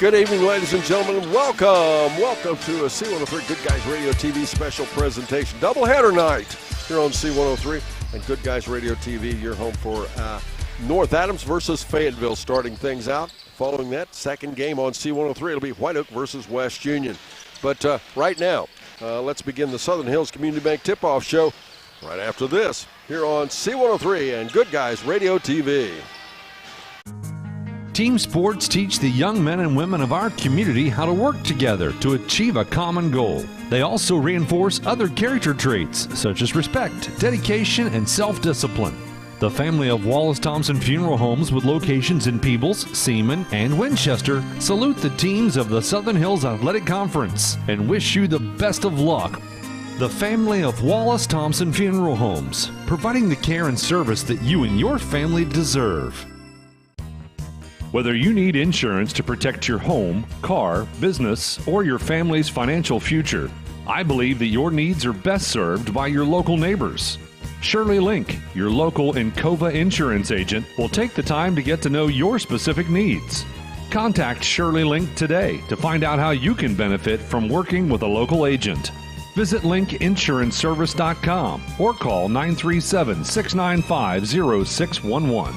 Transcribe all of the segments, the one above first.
Good evening, ladies and gentlemen. Welcome to a C103 Good Guys Radio TV special presentation. Doubleheader night here on C103 and Good Guys Radio TV, your home for North Adams versus Fayetteville starting things out. Following that second game on C103, it'll be White Oak versus West Union. But right now, let's begin the Southern Hills Community Bank tip-off show right after this here on C103 and Good Guys Radio TV. Team sports teach the young men and women of our community how to work together to achieve a common goal. They also reinforce other character traits such as respect, dedication, and self-discipline. The family of Wallace Thompson Funeral Homes with locations in Peebles, Seaman, and Winchester salute the teams of the Southern Hills Athletic Conference and wish you the best of luck. The family of Wallace Thompson Funeral Homes, providing the care and service that you and your family deserve. Whether you need insurance to protect your home, car, business, or your family's financial future, I believe that your needs are best served by your local neighbors. Shirley Link, your local Encova insurance agent, will take the time to get to know your specific needs. Contact Shirley Link today to find out how you can benefit from working with a local agent. Visit linkinsuranceservice.com or call 937-695-0611.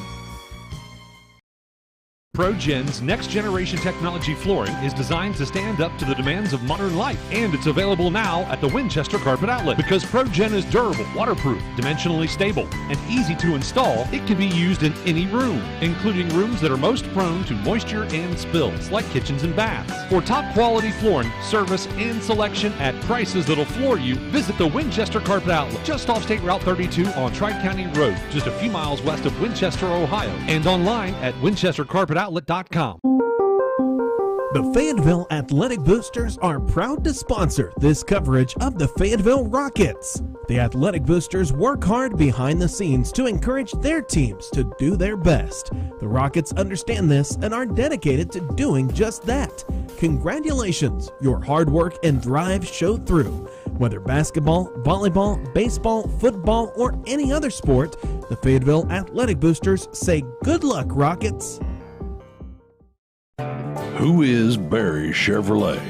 ProGen's next-generation technology flooring is designed to stand up to the demands of modern life, and it's available now at the Winchester Carpet Outlet. Because ProGen is durable, waterproof, dimensionally stable, and easy to install, it can be used in any room, including rooms that are most prone to moisture and spills, like kitchens and baths. For top-quality flooring, service, and selection at prices that'll floor you, visit the Winchester Carpet Outlet, just off State Route 32 on Tri-County Road, just a few miles west of Winchester, Ohio, and online at winchestercarpetoutlet.com. The Fayetteville Athletic Boosters are proud to sponsor this coverage of the Fayetteville Rockets. The Athletic Boosters work hard behind the scenes to encourage their teams to do their best. The Rockets understand this and are dedicated to doing just that. Congratulations, your hard work and drive showed through. Whether basketball, volleyball, baseball, football, or any other sport, the Fayetteville Athletic Boosters say good luck, Rockets. Who is Barry Chevrolet?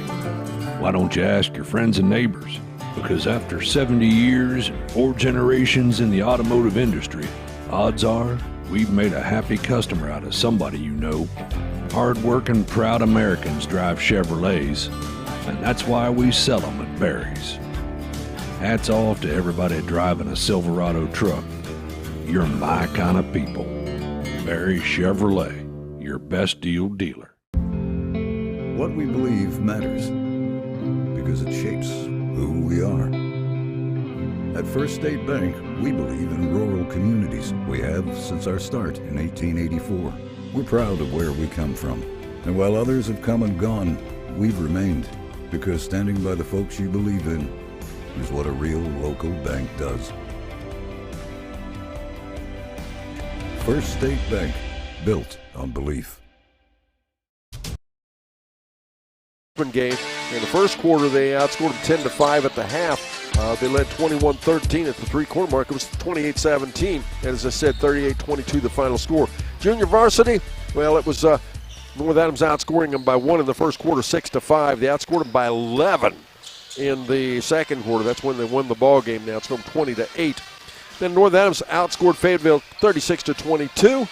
Why don't you ask your friends and neighbors? Because after 70 years and 4 generations in the automotive industry, odds are we've made a happy customer out of somebody you know. Hard-working, proud Americans drive Chevrolets, and that's why we sell them at Barry's. Hats off to everybody driving a Silverado truck. You're my kind of people. Barry Chevrolet, your best deal dealer. What we believe matters because it shapes who we are. At First State Bank, we believe in rural communities. We have since our start in 1884. We're proud of where we come from. And while others have come and gone, we've remained because standing by the folks you believe in is what a real local bank does. First State Bank, built on belief. Game. In the first quarter, they outscored them 10-5 at the half. They led 21-13 at the three-quarter mark. It was 28-17, and as I said, 38-22 the final score. Junior varsity, well, it was North Adams outscoring them by 1 in the first quarter, 6-5. They outscored them by 11 in the second quarter. That's when they won the ball game. They outscored them 20-8. Then North Adams outscored Fayetteville 36-22,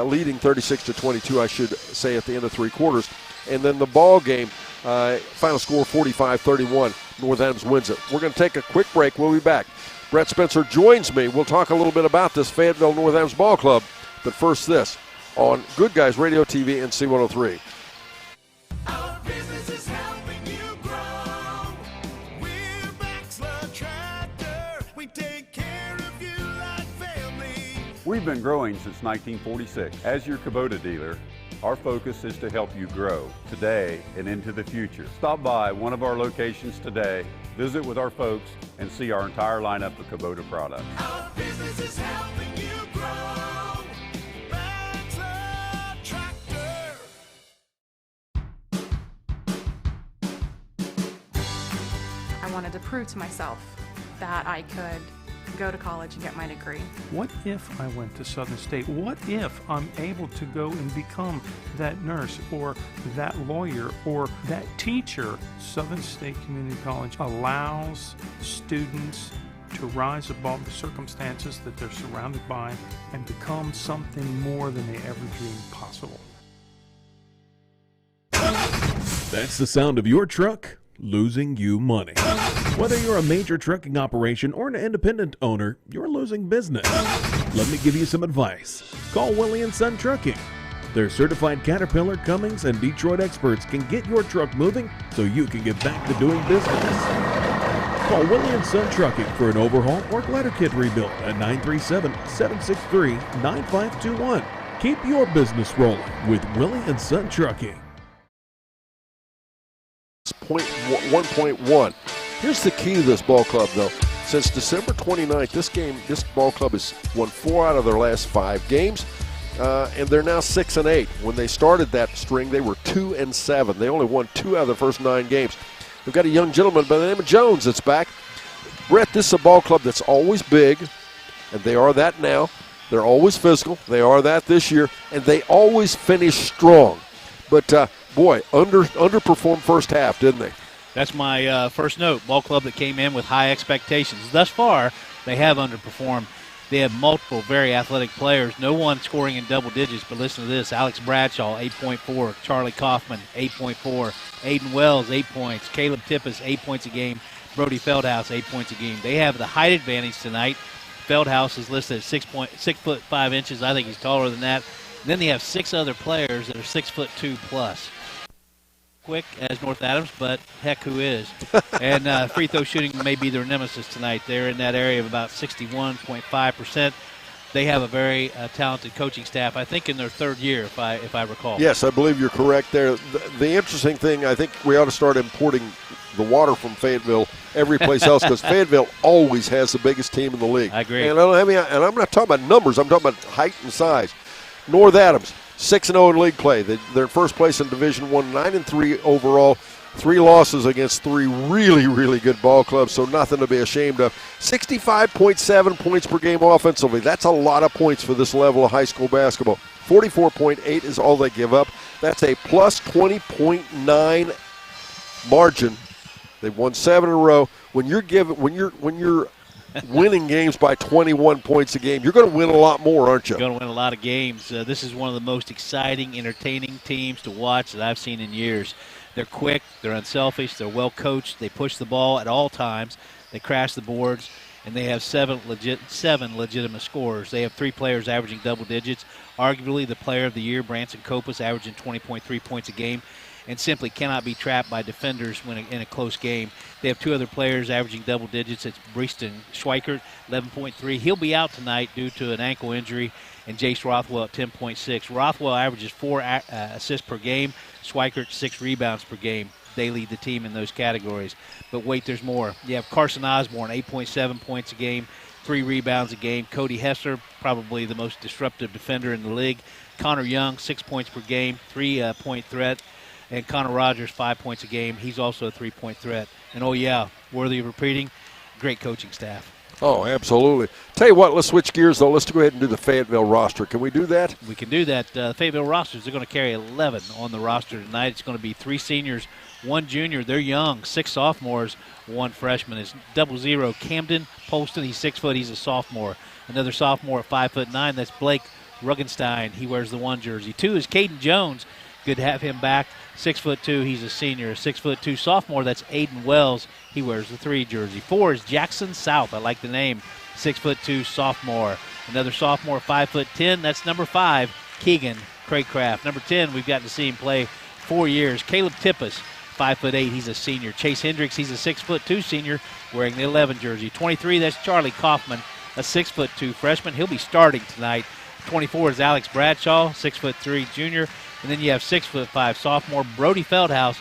leading 36-22, I should say, at the end of three quarters. And then the ball game, final score 45-31. North Adams wins it. We're going to take a quick break. We'll be back. Brett Spencer joins me. We'll talk a little bit about this Fayetteville North Adams Ball Club. But first this on Good Guys Radio TV and C103. Our business is helping you grow. We're Baxter Tractor. We take care of you like family. We've been growing since 1946. As your Kubota dealer, our focus is to help you grow today and into the future. Stop by one of our locations today, visit with our folks, and see our entire lineup of Kubota products. Our business is helping you grow. Baxter Tractor. I wanted to prove to myself that I could go to college and get my degree. What if I went to Southern State? What if I'm able to go and become that nurse or that lawyer or that teacher? Southern State Community College allows students to rise above the circumstances that they're surrounded by and become something more than they ever dreamed possible. That's the sound of your truck losing you money. Whether you're a major trucking operation or an independent owner, you're losing business. Let me give you some advice. Call Willie & Son Trucking. Their certified Caterpillar, Cummins, and Detroit experts can get your truck moving so you can get back to doing business. Call Willie & Son Trucking for an overhaul or glider kit rebuild at 937-763-9521. Keep your business rolling with Willie & Son Trucking. 1.1. Here's the key to this ball club, though. Since December 29th, this ball club has won 4 out of their last 5 games, and they're now 6-8. When they started that string, they were 2-7. They only won 2 out of the first 9 games. We've got a young gentleman by the name of Jones that's back. Brett, this is a ball club that's always big, and they are that now. They're always physical. They are that this year, and they always finish strong. But, boy, underperformed first half, didn't they? That's my first note. Ball club that came in with high expectations. Thus far, they have underperformed. They have multiple very athletic players. No one scoring in double digits, but listen to this. Alex Bradshaw, 8.4. Charlie Kaufman, 8.4. Aiden Wells, 8 points. Caleb Tippis, 8 points a game. Brody Feldhouse, 8 points a game. They have the height advantage tonight. Feldhouse is listed at 6'5". I think he's taller than that. And then they have 6 other players that are 6'2" plus. Quick as North Adams, but heck, who is? And free throw shooting may be their nemesis tonight. They're in that area of about 61.5%. They have a very talented coaching staff, I think in their 3rd year, if I recall. Yes, I believe you're correct there. The interesting thing, I think we ought to start importing the water from Fayetteville every place else, because Fayetteville always has the biggest team in the league. I agree. And I'm not talking about numbers. I'm talking about height and size. North Adams, 6-0 in league play. They're in first place in Division I, 9-3 overall. 3 losses against 3 really, really good ball clubs, so nothing to be ashamed of. 65.7 points per game offensively. That's a lot of points for this level of high school basketball. 44.8 is all they give up. That's a plus 20.9 margin. They've won 7 in a row. When you're winning games by 21 points a game, you're going to win a lot more, aren't you? You're going to win a lot of games. This is one of the most exciting, entertaining teams to watch that I've seen in years. They're quick, they're unselfish, they're well coached, they push the ball at all times, they crash the boards, and they have 7 legitimate scorers. They have 3 players averaging double digits. Arguably the player of the year, Branson Copas, averaging 20.3 points a game, and simply cannot be trapped by defenders in a close game. They have 2 other players averaging double digits. It's Breaston Schweikert, 11.3. He'll be out tonight due to an ankle injury, and Jace Rothwell at 10.6. Rothwell averages 4 assists per game. Schweikert, 6 rebounds per game. They lead the team in those categories. But wait, there's more. You have Carson Osborne, 8.7 points a game, 3 rebounds a game. Cody Hessler, probably the most disruptive defender in the league. Connor Young, 6 points per game, 3-point threat. And Connor Rogers, 5 points a game. He's also a 3-point threat. And, oh, yeah, worthy of repeating, great coaching staff. Oh, absolutely. Tell you what, let's switch gears, though. Let's go ahead and do the Fayetteville roster. Can we do that? We can do that. The Fayetteville rosters are going to carry 11 on the roster tonight. It's going to be 3 seniors, 1 junior. They're young. 6 sophomores, 1 freshman. It's 00 Camden Polston. He's 6 foot. He's a sophomore. Another sophomore at 5'9". That's Blake Ruggenstein. He wears the 1 jersey. 2 is Caden Jones. Good to have him back. 6'2", he's a senior. A 6'2" sophomore, that's Aiden Wells. He wears the 3 jersey. 4 is Jackson South. I like the name. 6'2" sophomore. Another sophomore, 5'10". That's number 5, Keegan Craycraft. Number 10, we've gotten to see him play 4 years. Caleb Tippis, 5'8". He's a senior. Chase Hendricks, he's a 6'2" senior, wearing the 11 jersey. 23, that's Charlie Kaufman, a 6'2" freshman. He'll be starting tonight. 24 is Alex Bradshaw, 6'3" junior. And then you have 6'5" sophomore Brody Feldhouse.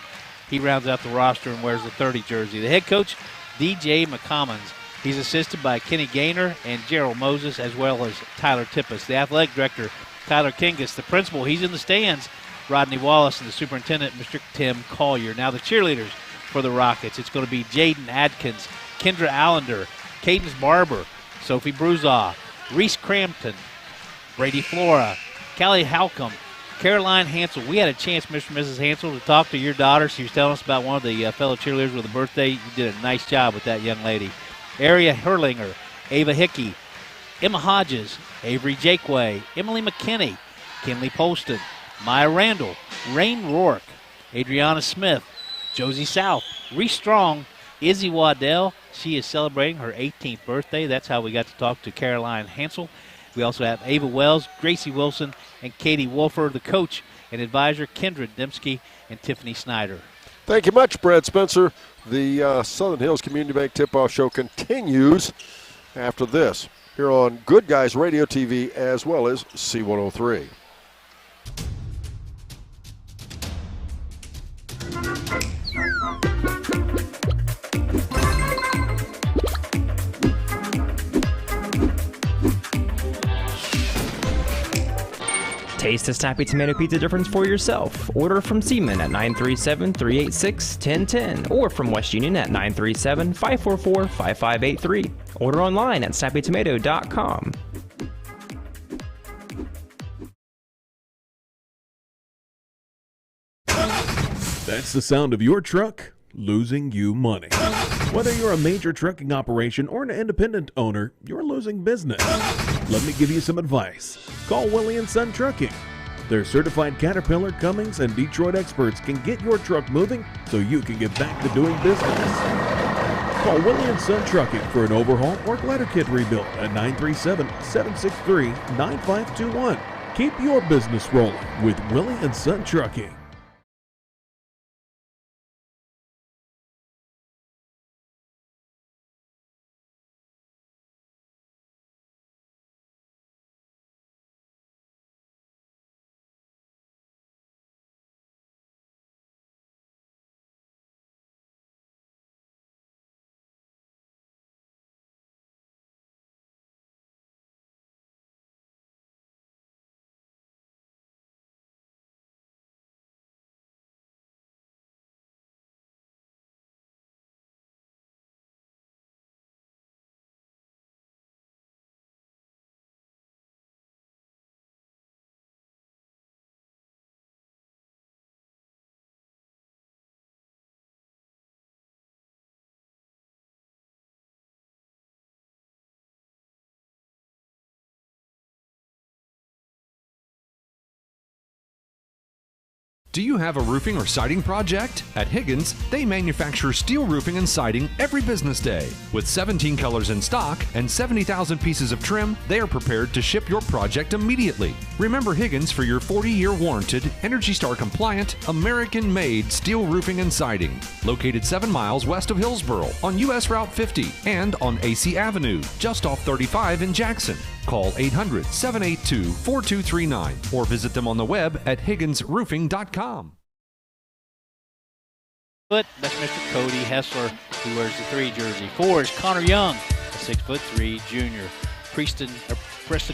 He rounds out the roster and wears the 30 jersey. The head coach, DJ McCommons. He's assisted by Kenny Gaynor and Gerald Moses, as well as Tyler Tippis. The athletic director, Tyler Kingus. The principal, he's in the stands, Rodney Wallace, and the superintendent, Mr. Tim Collier. Now the cheerleaders for the Rockets. It's going to be Jaden Adkins, Kendra Allender, Cadence Barber, Sophie Bruzaw, Reese Crampton, Brady Flora, Callie Halcomb, Caroline Hansel. We had a chance, Mr. and Mrs. Hansel, to talk to your daughter. She was telling us about one of the fellow cheerleaders with a birthday. You did a nice job with that young lady. Aria Herlinger, Ava Hickey, Emma Hodges, Avery Jakeway, Emily McKinney, Kinley Polston, Maya Randall, Rain Rourke, Adriana Smith, Josie South, Reese Strong, Izzy Waddell. She is celebrating her 18th birthday. That's how we got to talk to Caroline Hansel. We also have Ava Wells, Gracie Wilson, and Katie Wolfer, the coach and advisor, Kendra Dembski, and Tiffany Snyder. Thank you much, Brad Spencer. The Southern Hills Community Bank Tip-Off Show continues after this here on Good Guys Radio TV as well as C103. Taste the Snappy Tomato Pizza difference for yourself. Order from Seaman at 937-386-1010 or from West Union at 937-544-5583. Order online at snappytomato.com. That's the sound of your truck losing you money. Whether you're a major trucking operation or an independent owner, you're losing business. Let me give you some advice. Call Willie & Son Trucking. Their certified Caterpillar, Cummins, and Detroit experts can get your truck moving so you can get back to doing business. Call Willie & Son Trucking for an overhaul or glider kit rebuild at 937-763-9521. Keep your business rolling with Willie & Son Trucking. Do you have a roofing or siding project? At Higgins, they manufacture steel roofing and siding every business day. With 17 colors in stock and 70,000 pieces of trim, they are prepared to ship your project immediately. Remember Higgins for your 40-year warranted, Energy Star compliant, American-made steel roofing and siding. Located 7 miles west of Hillsboro on US Route 50 and on AC Avenue, just off 35 in Jackson. Call 800-782-4239 or visit them on the web at higginsroofing.com. That's Mr. Cody Hessler, who wears the 3 jersey. 4 is Connor Young, a 6'3" junior. Preston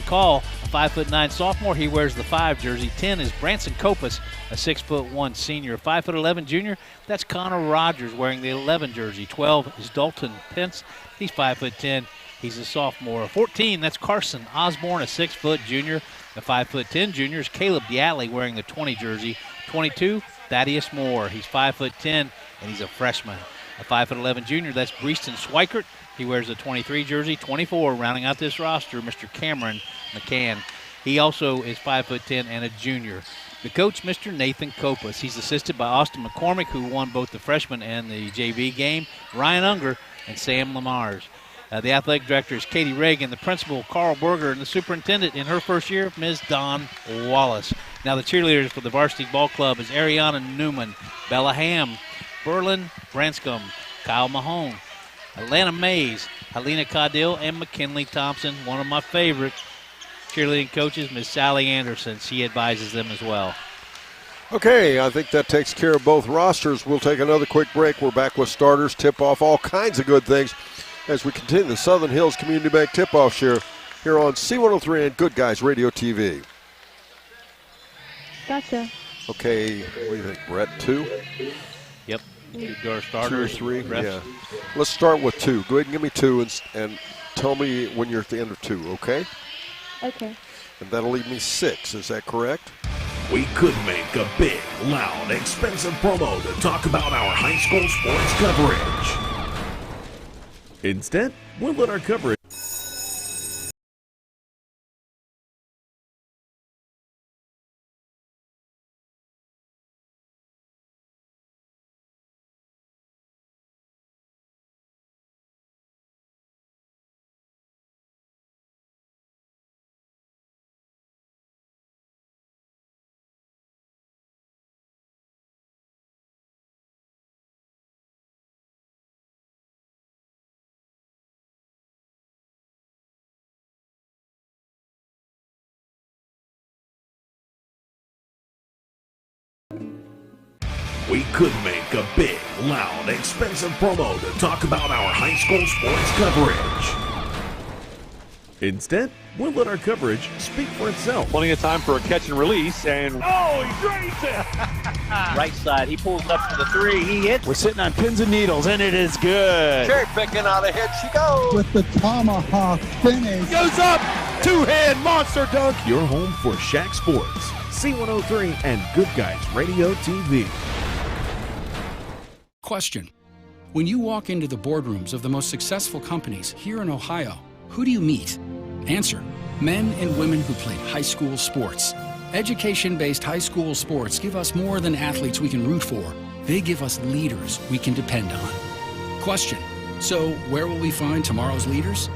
Call, a 5'9" sophomore. He wears the 5 jersey. 10 is Branson Copas, a 6'1" senior. 5'11" junior. That's Connor Rogers wearing the 11 jersey. 12 is Dalton Pence. He's 5'10". He's a sophomore. 14, that's Carson Osborne, a 6' junior. The 5'10" junior is Caleb Diatley wearing the 20 jersey. 22, Thaddeus Moore. He's 5'10", and he's a freshman. A 5'11" junior, that's Breeston Swikert. He wears the 23 jersey. 24, rounding out this roster, Mr. Cameron McCann. He also is 5'10" and a junior. The coach, Mr. Nathan Copas. He's assisted by Austin McCormick, who won both the freshman and the JV game, Ryan Unger, and Sam Lamars. The athletic director is Katie Reagan, the principal, Carl Berger, and the superintendent in her first year, Ms. Dawn Wallace. Now the cheerleaders for the varsity ball club is Ariana Newman, Bella Ham, Berlin Branscombe, Kyle Mahone, Atlanta Mays, Helena Caudill, and McKinley Thompson. One of my favorite cheerleading coaches, Ms. Sally Anderson. She advises them as well. Okay, I think that takes care of both rosters. We'll take another quick break. We're back with starters, tip-off, all kinds of good things as we continue the Southern Hills Community Bank tip-off share here on C103 and Good Guys Radio TV. Gotcha. Okay, what do you think, Brett? 2? Yep. 2 starters. 2 or 3? Refs. Yeah. Let's start with 2. Go ahead and give me 2 and tell me when you're at the end of 2, okay? Okay. And that'll leave me 6. Is that correct? We could make a big, loud, expensive promo to talk about our high school sports coverage. Instead, we'll let our coverage. We could make a big, loud, expensive promo to talk about our high school sports coverage. Instead, we'll let our coverage speak for itself. Plenty of time for a catch and release, and oh, he drains it! Right side, he pulls up for the 3, he hits. We're sitting on pins and needles, and it is good. Cherry picking out ahead she goes. With the tomahawk finish. Goes up, 2-hand monster dunk. Your home for SHAC Sports, C103 and Good Guys Radio TV. Question. When you walk into the boardrooms of the most successful companies here in Ohio, who do you meet? Answer. Men and women who played high school sports. Education-based high school sports give us more than athletes we can root for. They give us leaders we can depend on. Question. So where will we find tomorrow's leaders?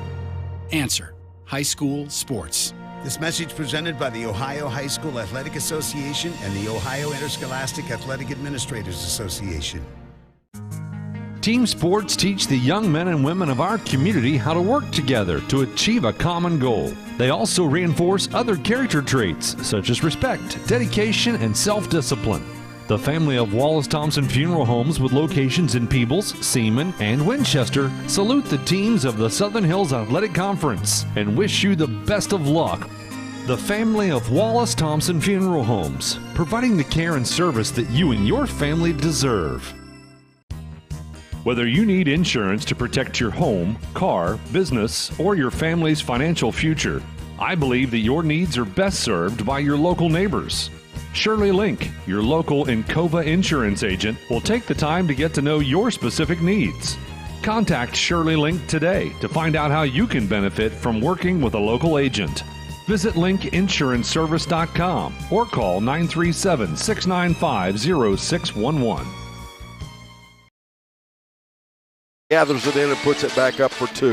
Answer. High school sports. This message presented by the Ohio High School Athletic Association and the Ohio Interscholastic Athletic Administrators Association. Team sports teach the young men and women of our community how to work together to achieve a common goal. They also reinforce other character traits such as respect, dedication, and self-discipline. The family of Wallace Thompson Funeral Homes with locations in Peebles, Seaman, and Winchester salute the teams of the Southern Hills Athletic Conference and wish you the best of luck. The family of Wallace Thompson Funeral Homes, providing the care and service that you and your family deserve. Whether you need insurance to protect your home, car, business, or your family's financial future, I believe that your needs are best served by your local neighbors. Shirley Link, your local Encova insurance agent, will take the time to get to know your specific needs. Contact Shirley Link today to find out how you can benefit from working with a local agent. Visit linkinsuranceservice.com or call 937-695-0611. Gathers it in and puts it back up for 2.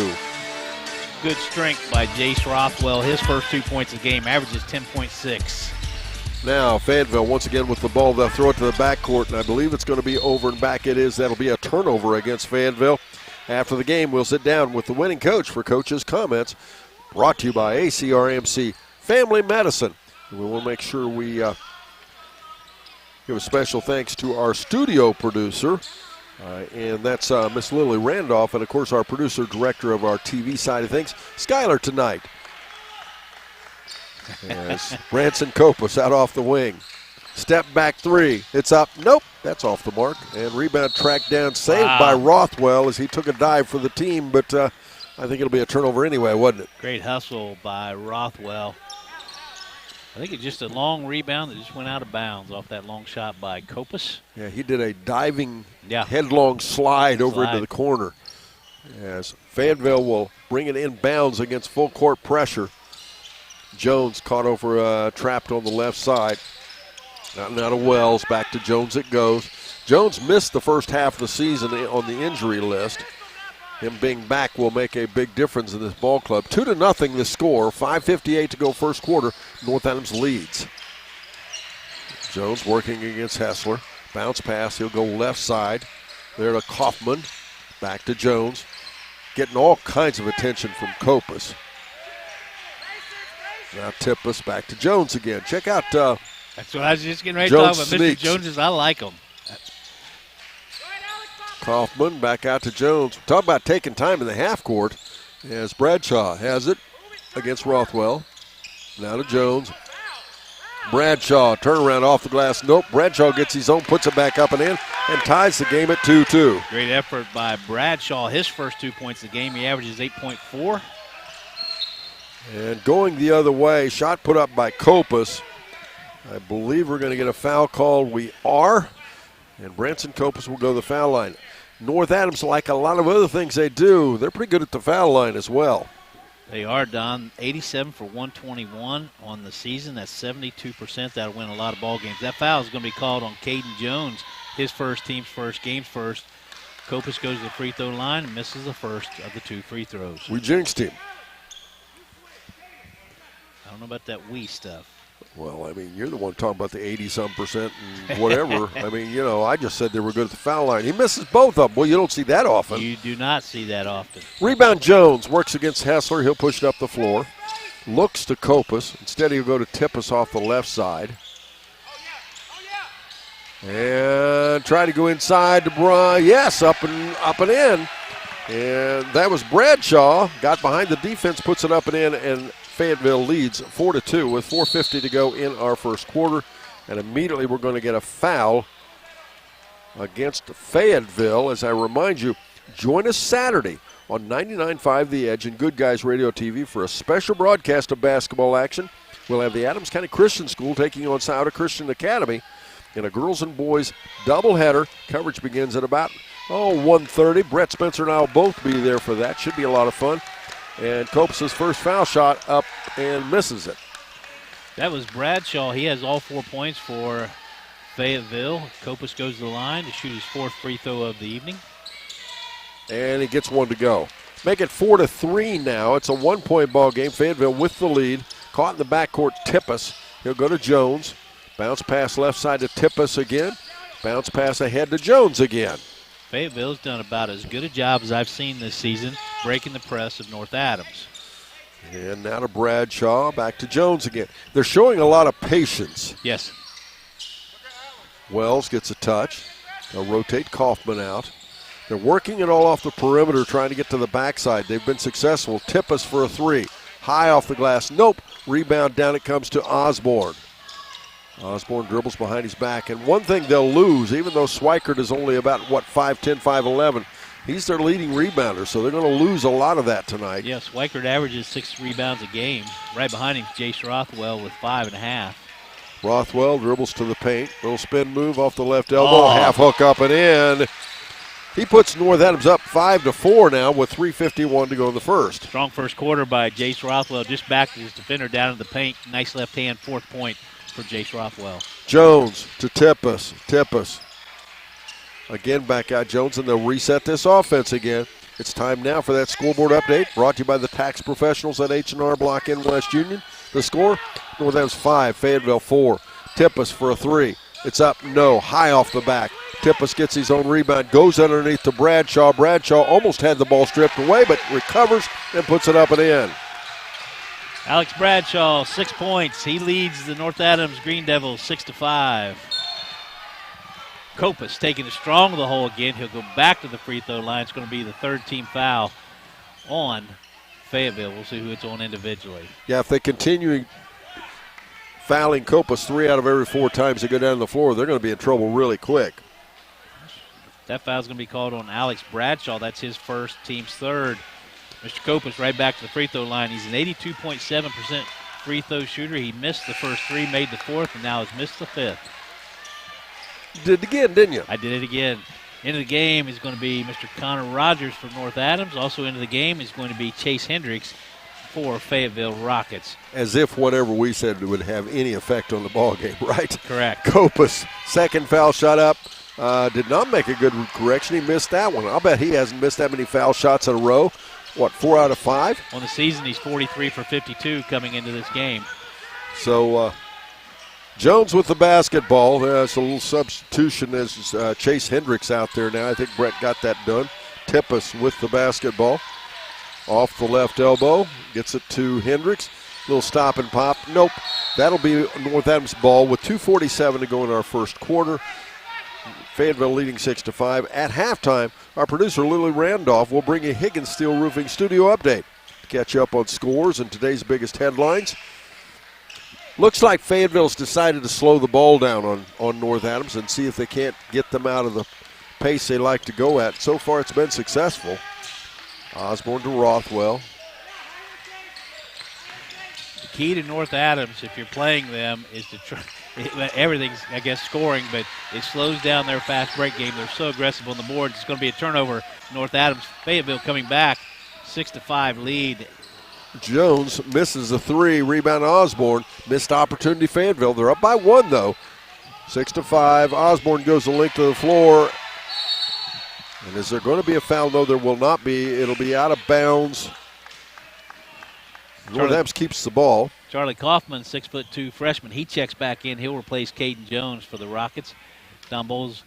Good strength by Jace Rothwell. His first 2 points of the game averages 10.6. Now Fayetteville once again with the ball. They'll throw it to the backcourt, and I believe it's going to be over and back. It is. That'll be a turnover against Fayetteville. After the game, we'll sit down with the winning coach for coach's comments. Brought to you by ACRMC Family Medicine. And we want to make sure we give a special thanks to our studio producer. And that's Miss Lily Randolph, and of course our producer director of our TV side of things, Skylar tonight. As Branson Copas out off the wing. Step back 3. It's up. Nope. That's off the mark. And rebound tracked down, saved by Rothwell as he took a dive for the team, but I think it'll be a turnover anyway, wasn't it? Great hustle by Rothwell. I think it's just a long rebound that just went out of bounds off that long shot by Copas. Yeah, he did a diving, headlong slide over into the corner. As Fayetteville will bring it in bounds against full court pressure. Jones caught over, trapped on the left side. Out of Wells, back to Jones it goes. Jones missed the first half of the season on the injury list. Him being back will make a big difference in this ball club. 2-0 the score. 5:58 to go first quarter. North Adams leads. Jones working against Hessler. Bounce pass. He'll go left side. There to Kaufman. Back to Jones. Getting all kinds of attention from Copas. Now Tippus back to Jones again. Check out that's what I was just getting ready to talk about. Mr. Jones, I like him. Kaufman back out to Jones. Talk about taking time in the half court as Bradshaw has it against Rothwell. Now to Jones. Bradshaw, turnaround off the glass. Nope, Bradshaw gets his own, puts it back up and in, and ties the game at 2-2. Great effort by Bradshaw. His first 2 points of the game, he averages 8.4. And going the other way, shot put up by Kopus. I believe we're going to get a foul called. We are. And Branson Kopus will go to the foul line. North Adams, like a lot of other things they do, they're pretty good at the foul line as well. They are, Don. 87 for 121 on the season. That's 72%. That'll win a lot of ball games. That foul is going to be called on Caden Jones, his first, team's first, game's first. Kopus goes to the free throw line and misses the first of the 2 free throws. We jinxed him. I don't know about that we stuff. Well, I mean, you're the one talking about the 80-some% and whatever. I mean, I just said they were good at the foul line. He misses both of them. Well, you don't see that often. You do not see that often. Rebound Jones works against Hessler. He'll push it up the floor. Looks to Kopus. Instead, he'll go to Tippus off the left side. And try to go inside to Brian. Yes, up and in. And that was Bradshaw. Got behind the defense, puts it up and in, and Fayetteville leads 4-2 with 4:50 to go in our first quarter. And immediately we're going to get a foul against Fayetteville. As I remind you, join us Saturday on 99.5 The Edge and Good Guys Radio TV for a special broadcast of basketball action. We'll have the Adams County Christian School taking on Sauter Christian Academy in a girls and boys doubleheader. Coverage begins at about 1:30. Brett Spencer and I will both be there for that. Should be a lot of fun. And Kopus' first foul shot up and misses it. That was Bradshaw. He has all 4 points for Fayetteville. Kopus goes to the line to shoot his 4th free throw of the evening. And he gets one to go. Make it 4-3 now. It's a 1-point ball game. Fayetteville with the lead. Caught in the backcourt, Tippus. He'll go to Jones. Bounce pass left side to Tippus again. Bounce pass ahead to Jones again. Fayetteville's done about as good a job as I've seen this season, breaking the press of North Adams. And now to Bradshaw, back to Jones again. They're showing a lot of patience. Yes. Wells gets a touch. They'll rotate Kaufman out. They're working it all off the perimeter, trying to get to the backside. They've been successful. Tippus for a 3. High off the glass. Nope. Rebound down it comes to Osborne. Osborne dribbles behind his back. And one thing they'll lose, even though Swikert is only about, 5'10", 5'11", he's their leading rebounder, so they're going to lose a lot of that tonight. Yes, Swikert averages 6 rebounds a game. Right behind him, Jace Rothwell with 5.5. Rothwell dribbles to the paint. Little spin move off the left elbow. Half hook up and in. He puts North Adams up 5-4 now with 3:51 to go in the first. Strong first quarter by Jace Rothwell. Just backed his defender down in the paint. Nice left hand, 4th point for Jace Rothwell. Jones to Tippus. Tippus. Again back out Jones, and they'll reset this offense again. It's time now for that scoreboard update, brought to you by the tax professionals at H&R Block in West Union. The score, North Adams 5, Fayetteville 4. Tippus for a 3. It's up, no, high off the back. Tippus gets his own rebound, goes underneath to Bradshaw. Bradshaw almost had the ball stripped away, but recovers and puts it up and in. Alex Bradshaw, 6 points. He leads the North Adams Green Devils 6-5. Kopus taking it strong to the hole again. He'll go back to the free throw line. It's going to be the 3rd team foul on Fayetteville. We'll see who it's on individually. Yeah, if they continue fouling Kopus 3 out of every 4 times they go down the floor, they're going to be in trouble really quick. That foul's going to be called on Alex Bradshaw. That's his first, team's 3rd. Mr. Kopus right back to the free throw line. He's an 82.7% free throw shooter. He missed the first 3, made the 4th, and now has missed the 5th. You did it again, didn't you? I did it again. Into the game is going to be Mr. Connor Rogers for North Adams. Also into the game is going to be Chase Hendricks for Fayetteville Rockets. As if whatever we said would have any effect on the ball game, right? Correct. Kopus, second foul shot up. Did not make a good correction. He missed that one. I'll bet he hasn't missed that many foul shots in a row. 4 out of 5? On the season, he's 43 for 52 coming into this game. So Jones with the basketball. It's a little substitution as Chase Hendricks out there now. I think Brett got that done. Tippus with the basketball. Off the left elbow. Gets it to Hendricks. Little stop and pop. Nope. That'll be North Adams ball with 2:47 to go in our first quarter. Fayetteville leading 6-5. At halftime, our producer Lily Randolph will bring a Higgins Steel Roofing studio update to catch you up on scores and today's biggest headlines. Looks like Fayetteville's decided to slow the ball down on North Adams and see if they can't get them out of the pace they like to go at. So far, it's been successful. Osborne to Rothwell. key to North Adams, if you're playing them, is to try. Everything's, I guess, scoring, but it slows down their fast break game. They're so aggressive on the boards. It's going to be a turnover. North Adams, Fayetteville coming back, 6-5 lead. Jones misses a 3. Rebound Osborne. Missed opportunity Fayetteville. They're up by 1, though. 6-5. Osborne goes the length of the floor. And is there going to be a foul? No, there will not be. It'll be out of bounds. North Adams keeps the ball. Charlie Kaufman, 6'2" freshman. He checks back in. He'll replace Caden Jones for the Rockets. Don Bowles,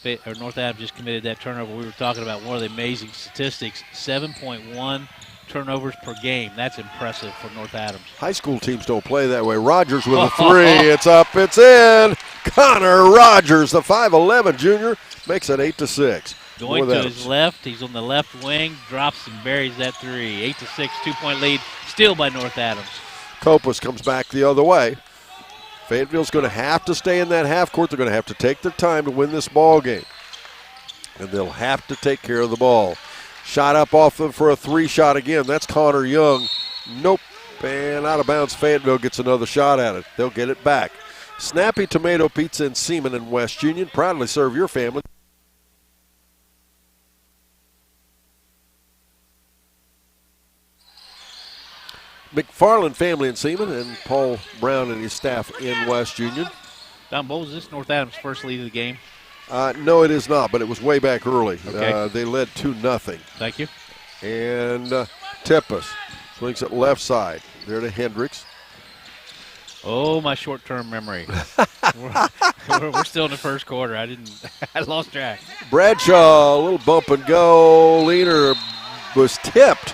North Adams just committed that turnover. We were talking about one of the amazing statistics, 7.1 turnovers per game. That's impressive for North Adams. High school teams don't play that way. Rogers with a 3. It's up, it's in. Connor Rogers, the 5'11 junior, makes it 8-6. Going to his left, he's on the left wing, drops and buries that 3. 8-6, 2-point lead, still by North Adams. Kopus comes back the other way. Fayetteville's going to have to stay in that half court. They're going to have to take their time to win this ball game. And they'll have to take care of the ball. Shot up off them for a 3 shot again. That's Connor Young. Nope. And out of bounds, Fayetteville gets another shot at it. They'll get it back. Snappy Tomato Pizza in Seaman and West Union. Proudly serve your family. McFarland family in Seaman and Paul Brown and his staff in West Union. Don Bowles, is this North Adams' first lead of the game? No, it is not, but it was way back early. Okay. They led 2-0. Thank you. And Tippus swings it left side. There to Hendricks. Oh, my short-term memory. we're still in the first quarter. I lost track. Bradshaw, a little bump and go. Leaner was tipped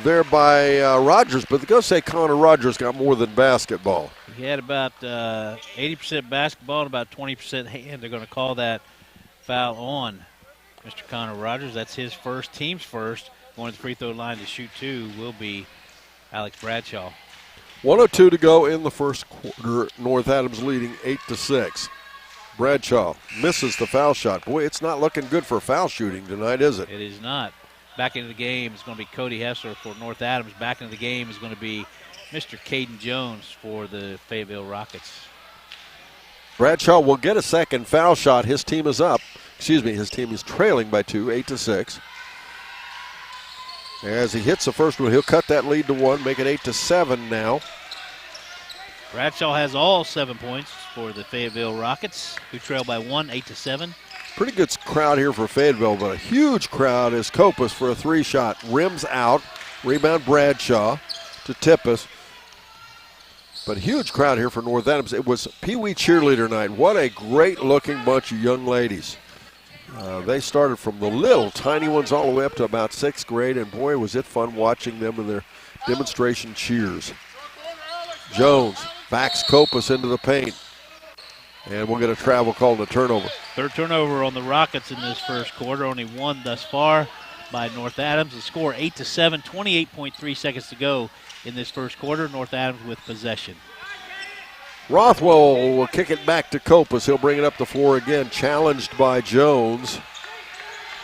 there by Rogers, but they're going to say Connor Rogers got more than basketball. He had about 80% basketball and about 20% hand. They're going to call that foul on Mr. Connor Rogers. That's his first, team's first. Going to the free throw line to shoot 2 will be Alex Bradshaw. 1:02 to go in the first quarter. North Adams leading 8-6. Bradshaw misses the foul shot. Boy, it's not looking good for foul shooting tonight, is it? It is not. Back into the game is going to be Cody Hessler for North Adams. Back into the game is going to be Mr. Caden Jones for the Fayetteville Rockets. Bradshaw will get a second foul shot. His team is up. Excuse me, his team is trailing by 2, 8-6. As he hits the first one, he'll cut that lead to 1, make it 8-7 now. Bradshaw has all 7 points for the Fayetteville Rockets, who trail by 1, 8-7. Pretty good crowd here for Fayetteville, but a huge crowd is Kopus for a 3 shot. Rims out. Rebound Bradshaw to Tippus. But huge crowd here for North Adams. It was Pee Wee cheerleader night. What a great looking bunch of young ladies. They started from the little tiny ones all the way up to about 6th grade, and boy, was it fun watching them in their demonstration cheers. Jones backs Kopus into the paint. And we'll get a travel call and a turnover. Third turnover on the Rockets in this first quarter. Only 1 thus far by North Adams. The score 8-7, 28.3 seconds to go in this first quarter. North Adams with possession. Rothwell will kick it back to Kopus. He'll bring it up the floor again. Challenged by Jones.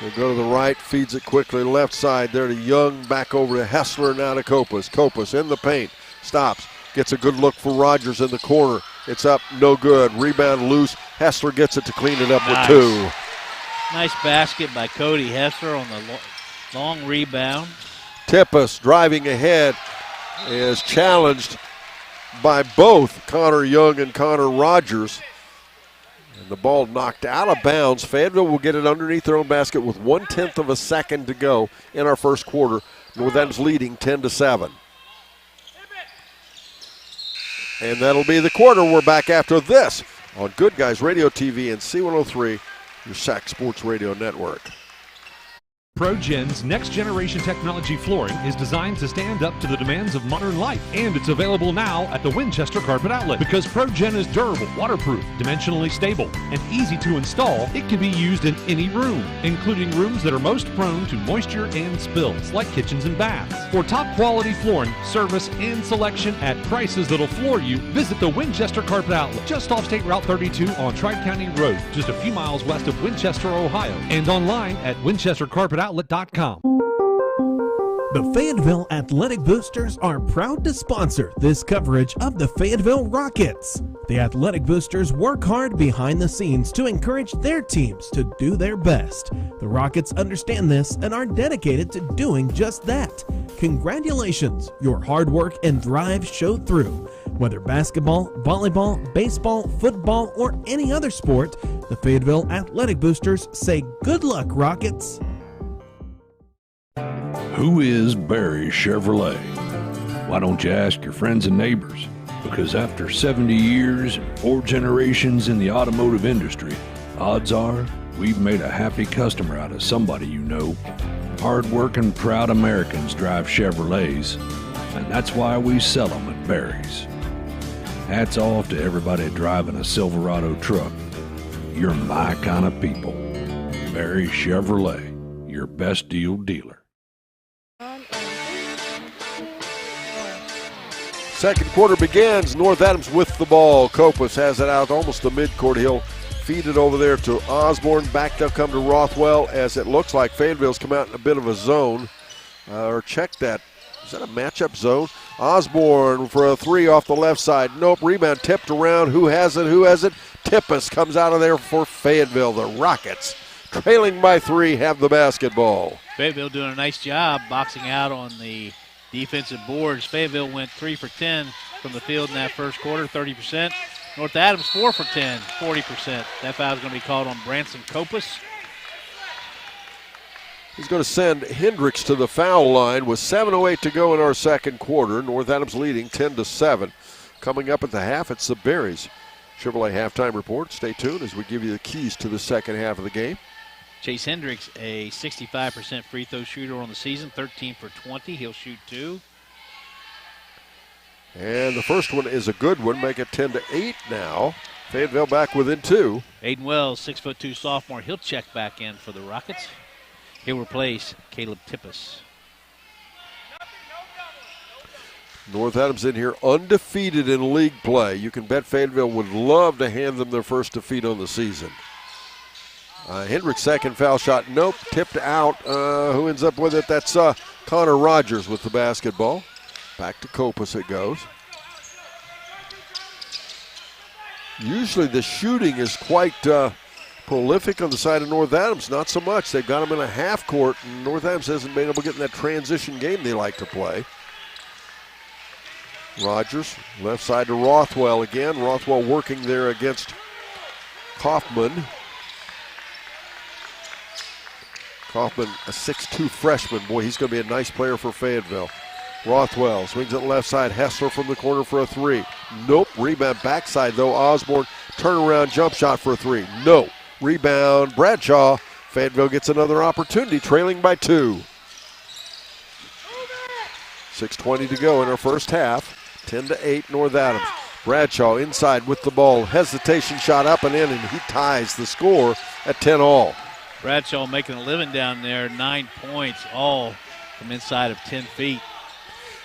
He'll go to the right, feeds it quickly left side there to Young. Back over to Hessler, now to Kopus. Kopus in the paint. Stops. Gets a good look for Rogers in the corner. It's up, no good. Rebound loose. Hessler gets it to clean it up with 2. Nice basket by Cody Hessler on the long rebound. Tippus driving ahead is challenged by both Connor Young and Connor Rogers. And the ball knocked out of bounds. Fayetteville will get it underneath their own basket with 1/10 of a second to go in our first quarter. North Adams leading 10-7. And that'll be the quarter. We're back after this on Good Guys Radio TV and C103, your SHAC Sports Radio Network. ProGen's next-generation technology flooring is designed to stand up to the demands of modern life, and it's available now at the Winchester Carpet Outlet. Because ProGen is durable, waterproof, dimensionally stable, and easy to install, it can be used in any room, including rooms that are most prone to moisture and spills, like kitchens and baths. For top-quality flooring, service, and selection at prices that'll floor you, visit the Winchester Carpet Outlet, just off State Route 32 on Tri-County Road, just a few miles west of Winchester, Ohio, and online at winchestercarpetoutlet.com. The Fayetteville Athletic Boosters are proud to sponsor this coverage of the Fayetteville Rockets. The Athletic Boosters work hard behind the scenes to encourage their teams to do their best. The Rockets understand this and are dedicated to doing just that. Congratulations, your hard work and drive showed through. Whether basketball, volleyball, baseball, football, or any other sport, the Fayetteville Athletic Boosters say good luck, Rockets. Who is Barry Chevrolet? Why don't you ask your friends and neighbors? Because after 70 years and 4 generations in the automotive industry, odds are we've made a happy customer out of somebody you know. Hard-working, proud Americans drive Chevrolets, and that's why we sell them at Barry's. Hats off to everybody driving a Silverado truck. You're my kind of people. Barry Chevrolet, your best deal dealer. Second quarter begins. North Adams with the ball. Kopus has it out almost the midcourt. He'll feed it over there to Osborne. Back they'll come to Rothwell as it looks like Fayetteville's come out in a bit of a zone. Or check that. Is that a matchup zone? Osborne for a three off the left side. Nope. Rebound tipped around. Who has it? Who has it? Tippus comes out of there for Fayetteville. The Rockets, trailing by 3, have the basketball. Fayetteville doing a nice job boxing out on the defensive boards. Fayetteville went 3 for 10 from the field in that first quarter, 30%. North Adams 4 for 10, 40%. That foul is going to be called on Branson Kopus. He's going to send Hendricks to the foul line with 7:08 to go in our second quarter. North Adams leading 10-7. Coming up at the half, it's the Berries Chevrolet halftime report. Stay tuned as we give you the keys to the second half of the game. Chase Hendricks, a 65% free throw shooter on the season, 13 for 20. He'll shoot 2. And the first one is a good one. Make it 10-8 now. Fayetteville back within 2. Aiden Wells, 6'2" sophomore. He'll check back in for the Rockets. He'll replace Caleb Tippus. North Adams in here undefeated in league play. You can bet Fayetteville would love to hand them their first defeat on the season. Hendricks' second foul shot, nope, tipped out. Who ends up with it? That's Connor Rogers with the basketball. Back to Kopus it goes. Usually the shooting is quite prolific on the side of North Adams. Not so much. They've got them in a half court, and North Adams hasn't been able to get in that transition game they like to play. Rogers, left side to Rothwell again. Rothwell working there against Kaufman. Kaufman, a 6'2" freshman. Boy, he's going to be a nice player for Fayetteville. Rothwell swings it left side. Hessler from the corner for a 3. Nope. Rebound backside, though. Osborne, turnaround jump shot for a 3. No. Rebound, Bradshaw. Fayetteville gets another opportunity, trailing by 2. 6:20 to go in our first half. 10-8 North Adams. Bradshaw inside with the ball. Hesitation shot up and in, and he ties the score at 10-all. Bradshaw making a living down there, 9 points, all from inside of 10 feet.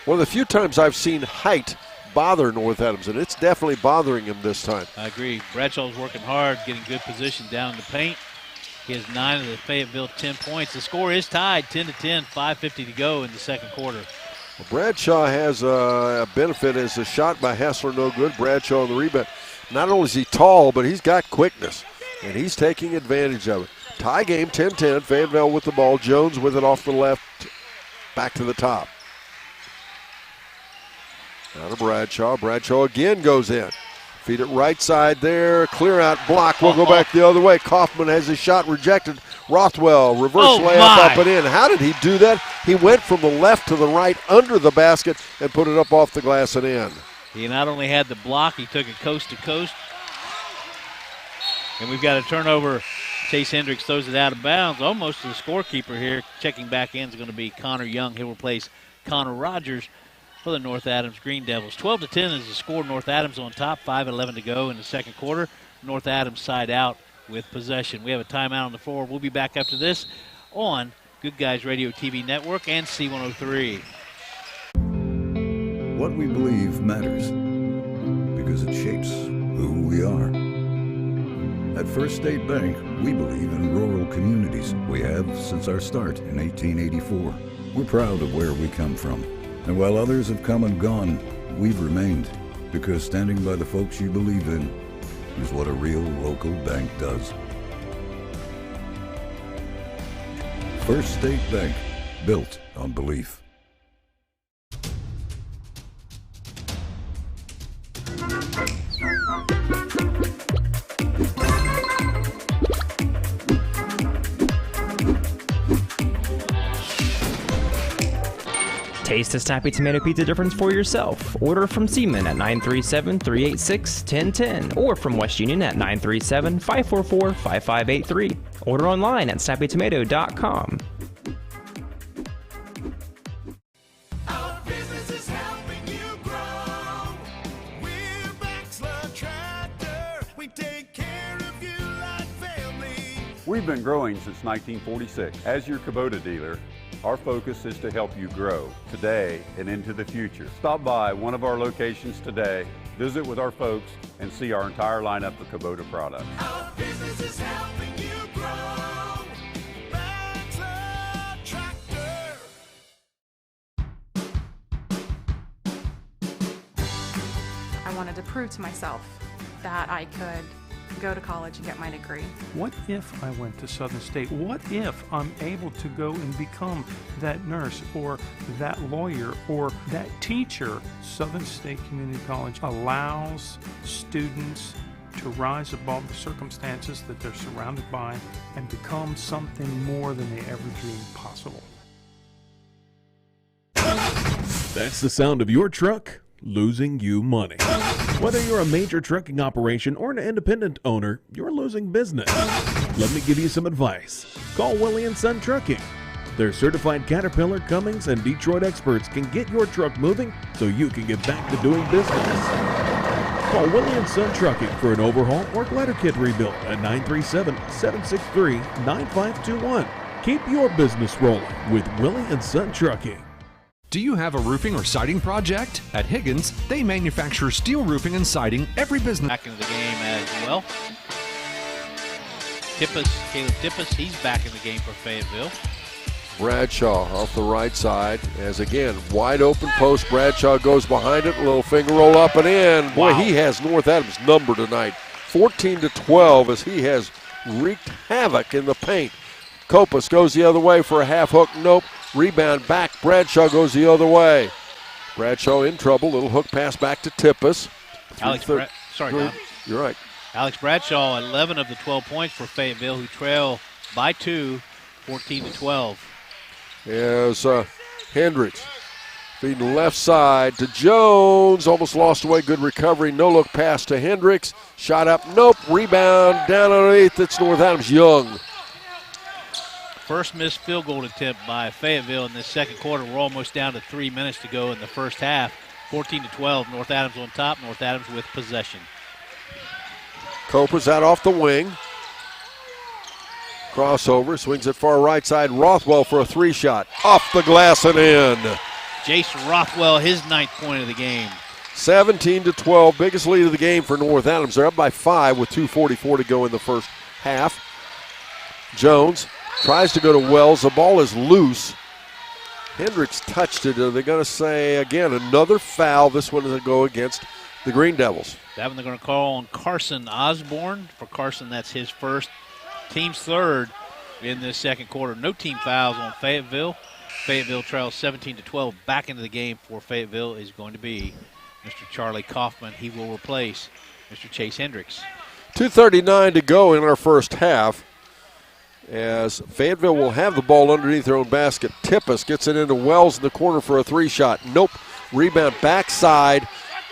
One of the few times I've seen height bother North Adams, and it's definitely bothering him this time. I agree. Bradshaw's working hard, getting good position down in the paint. He has 9 of the Fayetteville 10 points. The score is tied, 10-10, 5:50 to go in the second quarter. Well, Bradshaw has a benefit as a shot by Hessler, no good. Bradshaw on the rebound. Not only is he tall, but he's got quickness, and he's taking advantage of it. Tie game, 10-10. Fayetteville with the ball. Jones with it off the left, back to the top. Now to Bradshaw. Bradshaw again goes in. Feed it right side there. Clear out block. We'll go back the other way. Kaufman has his shot rejected. Rothwell, reverse layup up and in. How did he do that? He went from the left to the right under the basket and put it up off the glass and in. He not only had the block, he took it coast to coast. And we've got a turnover. Chase Hendricks throws it out of bounds. Almost to the scorekeeper here. Checking back in is going to be Connor Young. He'll replace Connor Rogers for the North Adams Green Devils. 12-10 is the score. North Adams on top. 5:11 to go in the second quarter. North Adams side out with possession. We have a timeout on the floor. We'll be back after this on Good Guys Radio TV Network and C103. What we believe matters because it shapes who we are. At First State Bank, we believe in rural communities. We have since our start in 1884. We're proud of where we come from. And while others have come and gone, we've remained. Because standing by the folks you believe in is what a real local bank does. First State Bank, built on belief. Taste the snappy tomato pizza difference for yourself. Order from Seaman at 937-386-1010 or from West Union at 937-544-5583. Order online at snappytomato.com. Our business is helping you grow. We're Baxler Tractor. We take care of you like family. We've been growing since 1946. As your Kubota dealer, our focus is to help you grow today and into the future. Stop by one of our locations today, visit with our folks, and see our entire lineup of Kubota products. Our business is helping you grow. Baxler Tractor. I wanted to prove to myself that I could go to college and get my degree. What if I went to Southern State? What if I'm able to go and become that nurse or that lawyer or that teacher? Southern State Community College allows students to rise above the circumstances that they're surrounded by and become something more than they ever dreamed possible. That's the sound of your truck losing you money. Whether you're a major trucking operation or an independent owner, you're losing business. Let me give you some advice. Call Willie & Son Trucking. Their certified Caterpillar, Cummins, and Detroit experts can get your truck moving so you can get back to doing business. Call Willie & Son Trucking for an overhaul or glider kit rebuild at 937-763-9521. Keep your business rolling with Willie & Son Trucking. Do you have a roofing or siding project? At Higgins, they manufacture steel roofing and siding every business. Back into the game as well. Caleb Tippis, he's back in the game for Fayetteville. Bradshaw off the right side as again, wide open post. Bradshaw goes behind it, little finger roll up and in. Boy, he has North Adams number tonight. 14-12 as he has wreaked havoc in the paint. Kopus goes the other way for a half hook. Nope. Rebound back. Bradshaw goes the other way. Bradshaw in trouble. Little hook pass back to Tippis. You're right. Alex Bradshaw, 11 of the 12 points for Fayetteville, who trail by 2, 14-12. As Hendricks feeding left side to Jones. Almost lost away. Good recovery. No look pass to Hendricks. Shot up. Nope. Rebound down underneath. It's North Adams Young. First missed field goal attempt by Fayetteville in this second quarter. We're almost down to 3 minutes to go in the first half. 14-12, North Adams on top. North Adams with possession. Kopus out off the wing. Crossover, swings it far right side. Rothwell for a three shot. Off the glass and in. Jason Rothwell, his 9th point of the game. 17-12, biggest lead of the game for North Adams. They're up by 5 with 2:44 to go in the first half. Jones tries to go to Wells. The ball is loose. Hendricks touched it. Are they going to say, again, another foul? This one is going to go against the Green Devils. That one they're going to call on Carson Osborne. For Carson, that's his first, team's third in this second quarter. No team fouls on Fayetteville. Fayetteville trails 17-12. Back into the game for Fayetteville is going to be Mr. Charlie Kaufman. He will replace Mr. Chase Hendricks. 2:39 to go in our first half. As Fayetteville will have the ball underneath their own basket. Tippis gets it into Wells in the corner for a three shot. Nope. Rebound backside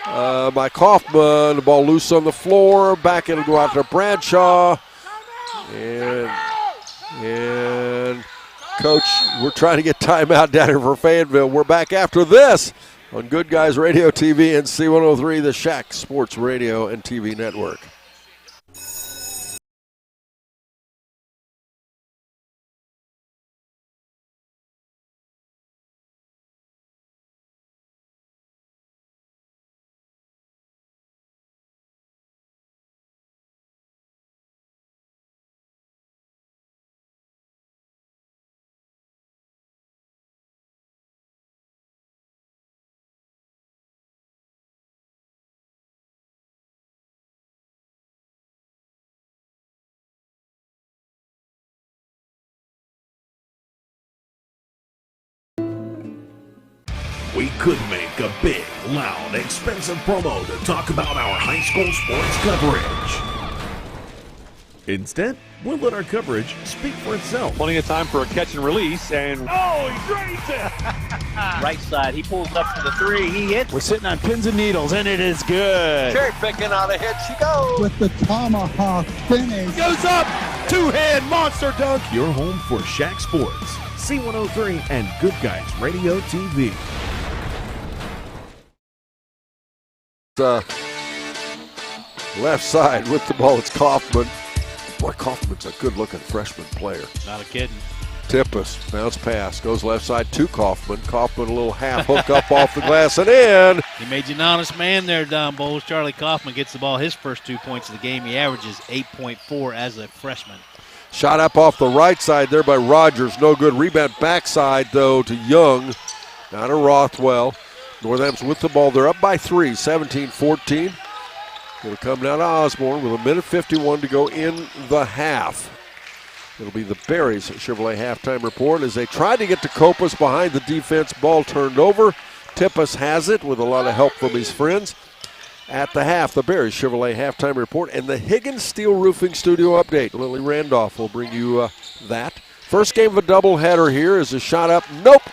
by Kaufman. The ball loose on the floor. Back it'll go out to Bradshaw. And Coach, we're trying to get timeout down here for Fayetteville. We're back after this on Good Guys Radio TV and C103, the SHAC Sports Radio and TV Network. We could make a big, loud, expensive promo to talk about our high school sports coverage. Instead, we'll let our coverage speak for itself. Plenty of time for a catch and release, and oh, he drains it! Right side, he pulls up for the three, he hits. We're sitting on pins and needles, and it is good. Cherry picking out ahead she goes. With the tomahawk finish. Goes up, two-hand monster dunk. Your home for SHAC Sports, C103 and Good Guys Radio TV. Left side with the ball, it's Kaufman. Boy, Kaufman's a good-looking freshman player. Not a kidding. Tippus, bounce pass, goes left side to Kaufman. Kaufman a little half hook up off the glass and in. He made you an honest man there, Don Bowles. Charlie Kaufman gets the ball, his first 2 points of the game. He averages 8.4 as a freshman. Shot up off the right side there by Rogers. No good. Rebound backside, though, to Young. Now to Rothwell. Northampton with the ball. They're up by 3, 17-14. It'll come down to Osborne with 1:51 to go in the half. It'll be the Berries Chevrolet halftime report as they tried to get to Copas behind the defense. Ball turned over. Tippus has it with a lot of help from his friends. At the half, the Berries Chevrolet halftime report and the Higgins Steel Roofing Studio update. Lily Randolph will bring you that. First game of a doubleheader here is a shot up. Nope.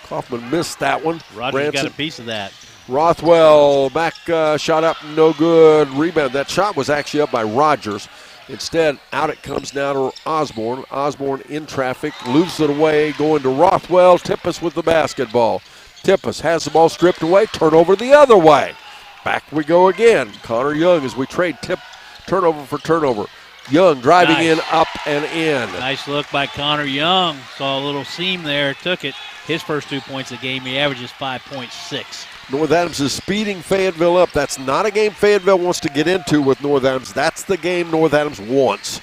Kaufman missed that one. Rogers got a piece of that. Rothwell back shot up, no good. Rebound. That shot was actually up by Rogers. Instead, out it comes now to Osborne. Osborne in traffic, loses it away, going to Rothwell. Tippus with the basketball. Tippus has the ball stripped away, turnover the other way. Back we go again. Connor Young as we trade turnover for turnover. Young driving in, up and in. Nice look by Connor Young. Saw a little seam there, took it. His first 2 points of the game, he averages 5.6. North Adams is speeding Fayetteville up. That's not a game Fayetteville wants to get into with North Adams. That's the game North Adams wants.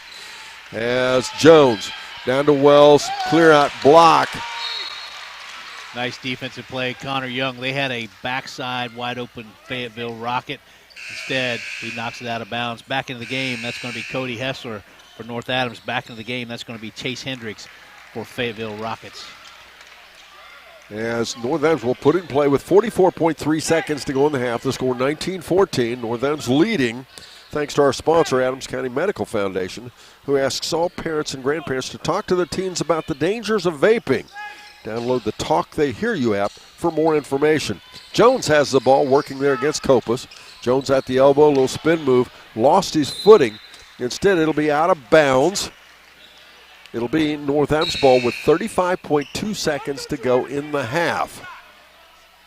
As Jones down to Wells, clear out block. Nice defensive play. Connor Young, they had a backside wide open Fayetteville Rocket. Instead, he knocks it out of bounds. Back into the game, that's going to be Cody Hessler for North Adams. Back into the game, that's going to be Chase Hendricks for Fayetteville Rockets. As North Adams will put it in play with 44.3 seconds to go in the half. The score 19-14. North Adams leading thanks to our sponsor, Adams County Medical Foundation, who asks all parents and grandparents to talk to their teens about the dangers of vaping. Download the Talk They Hear You app for more information. Jones has the ball working there against Copas. Jones at the elbow, a little spin move, lost his footing. Instead, it'll be out of bounds. It'll be North Adams ball with 35.2 seconds to go in the half.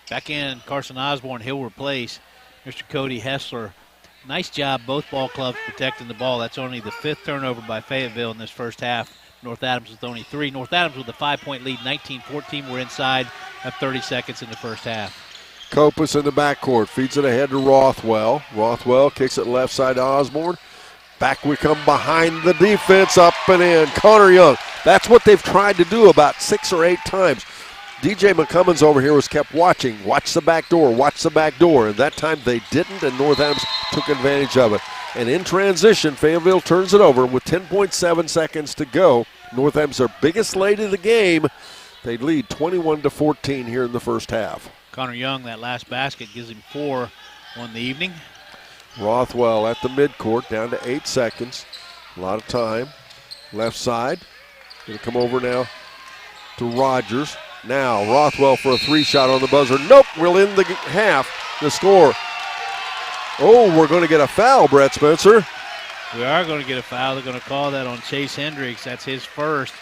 Back in, Carson Osborne, he'll replace Mr. Cody Hessler. Nice job, both ball clubs protecting the ball. That's only the 5th turnover by Fayetteville in this first half. North Adams with only 3. North Adams with a 5-point lead, 19-14. We're inside of 30 seconds in the first half. Copas in the backcourt, feeds it ahead to Rothwell. Rothwell kicks it left side to Osborne. Back we come behind the defense, up and in. Connor Young. That's what they've tried to do about 6 or 8 times. DJ McCummins over here was kept watching. Watch the back door, watch the back door. And that time they didn't, and North Adams took advantage of it. And in transition, Fayetteville turns it over with 10.7 seconds to go. North Adams, their biggest lead of the game. They lead 21-14 here in the first half. Connor Young, that last basket gives him 4 on the evening. Rothwell at the midcourt, down to 8 seconds. A lot of time. Left side. Going to come over now to Rogers. Now Rothwell for a 3-shot on the buzzer. Nope, we'll end the half. The score. Oh, we're going to get a foul, Brett Spencer. We are going to get a foul. They're going to call that on Chase Hendricks. That's his first.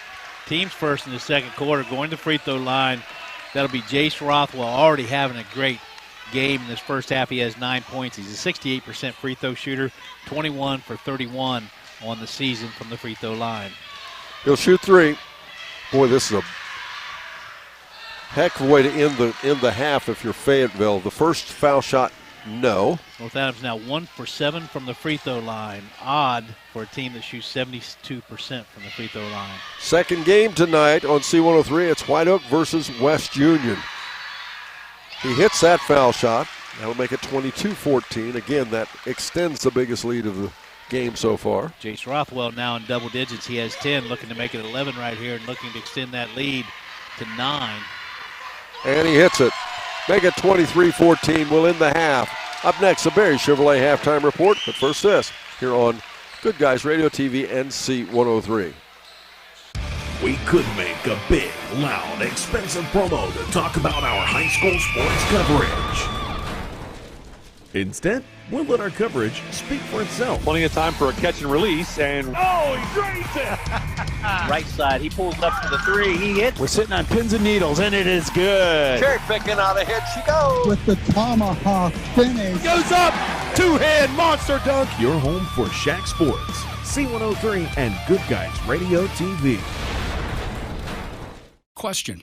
Team's first in the second quarter. Going to the free throw line. That'll be Jace Rothwell, already having a great game in this first half. He has 9 points. He's a 68% free throw shooter, 21 for 31 on the season from the free throw line. He'll shoot 3. Boy, this is a heck of a way to end the half if you're Fayetteville. The first foul shot, no. North Adams now 1 for 7 from the free throw line. Odd for a team that shoots 72% from the free throw line. Second game tonight on C103. It's White Oak versus West Union. He hits that foul shot. That'll make it 22-14. Again, that extends the biggest lead of the game so far. Jace Rothwell now in double digits. He has 10, looking to make it 11 right here and looking to extend that lead to 9. And he hits it. make it 23-14. We'll end the half. Up next, the Barry Chevrolet halftime report. But first this, here on Good Guys Radio TV NC 103. We could make a big, loud, expensive promo to talk about our high school sports coverage. Instead, we'll let our coverage speak for itself. Plenty of time for a catch and release, and oh, he drains it! Right side, he pulls up for the three. He hits. We're sitting on pins and needles, and it is good. Cherry picking out ahead she goes. With the tomahawk finish. Goes up, two-hand monster dunk. Your home for SHAC Sports, C103, and Good Guys Radio TV. Question.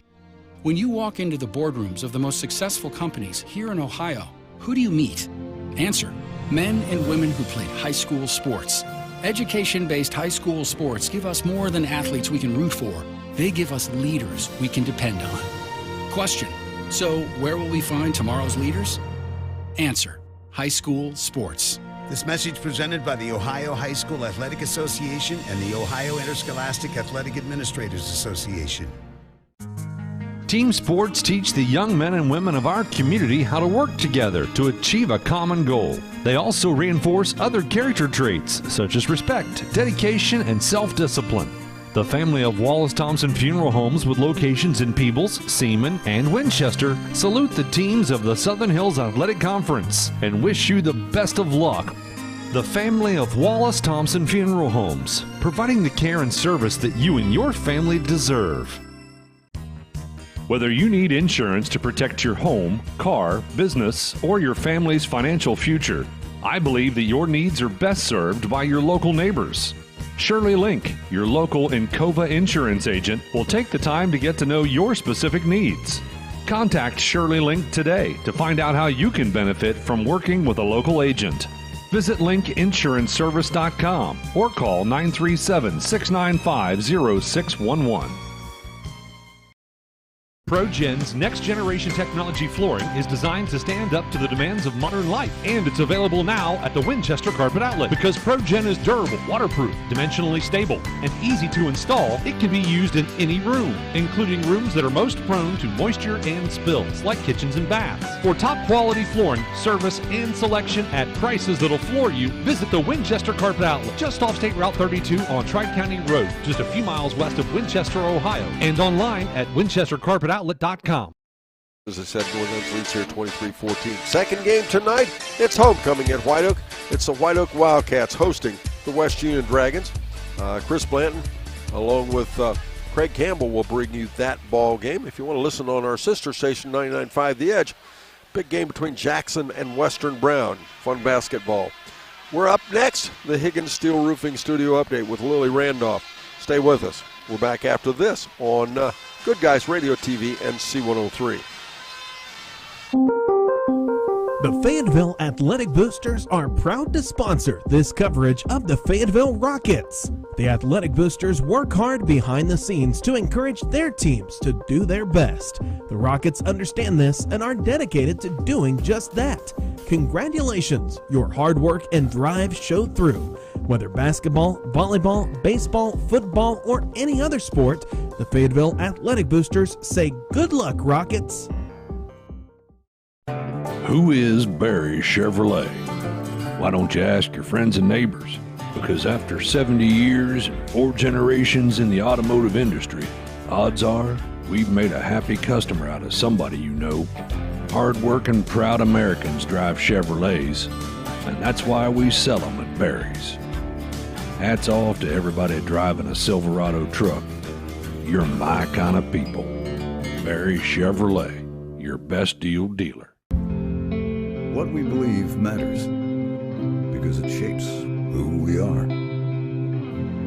When you walk into the boardrooms of the most successful companies here in Ohio, who do you meet? Answer. Men and women who played high school sports. Education-based high school sports give us more than athletes we can root for. They give us leaders we can depend on. Question. So where will we find tomorrow's leaders? Answer. High school sports. This message presented by the Ohio High School Athletic Association and the Ohio Interscholastic Athletic Administrators Association. Team sports teach the young men and women of our community how to work together to achieve a common goal. They also reinforce other character traits such as respect, dedication, and self-discipline. The family of Wallace Thompson Funeral Homes with locations in Peebles, Seaman, and Winchester salute the teams of the Southern Hills Athletic Conference and wish you the best of luck. The family of Wallace Thompson Funeral Homes, providing the care and service that you and your family deserve. Whether you need insurance to protect your home, car, business, or your family's financial future, I believe that your needs are best served by your local neighbors. Shirley Link, your local Encova insurance agent, will take the time to get to know your specific needs. Contact Shirley Link today to find out how you can benefit from working with a local agent. Visit linkinsuranceservice.com or call 937-695-0611. ProGen's next-generation technology flooring is designed to stand up to the demands of modern life, and it's available now at the Winchester Carpet Outlet. Because ProGen is durable, waterproof, dimensionally stable, and easy to install, it can be used in any room, including rooms that are most prone to moisture and spills, like kitchens and baths. For top-quality flooring, service, and selection at prices that'll floor you, visit the Winchester Carpet Outlet, just off State Route 32 on Tri-County Road, just a few miles west of Winchester, Ohio, and online at winchestercarpetoutlet.com. As I said, Northern's leads here 23-14. Second game tonight, it's homecoming at White Oak. It's the White Oak Wildcats hosting the West Union Dragons. Chris Blanton, along with Craig Campbell, will bring you that ball game. If you want to listen on our sister station, 99.5 The Edge, big game between Jackson and Western Brown. Fun basketball. We're up next, the Higgins Steel Roofing Studio Update with Lily Randolph. Stay with us. We're back after this on Good Guys Radio TV and C103. The Fayetteville Athletic Boosters are proud to sponsor this coverage of the Fayetteville Rockets. The Athletic Boosters work hard behind the scenes to encourage their teams to do their best. The Rockets understand this and are dedicated to doing just that. Congratulations, your hard work and drive showed through. Whether basketball, volleyball, baseball, football, or any other sport, the Fayetteville Athletic Boosters say good luck, Rockets. Who is Barry Chevrolet? Why don't you ask your friends and neighbors? Because after 70 years and 4 generations in the automotive industry, odds are we've made a happy customer out of somebody you know. Hard-working, proud Americans drive Chevrolets, and that's why we sell them at Barry's. Hats off to everybody driving a Silverado truck. You're my kind of people. Barry Chevrolet, your best deal dealer. What we believe matters because it shapes who we are.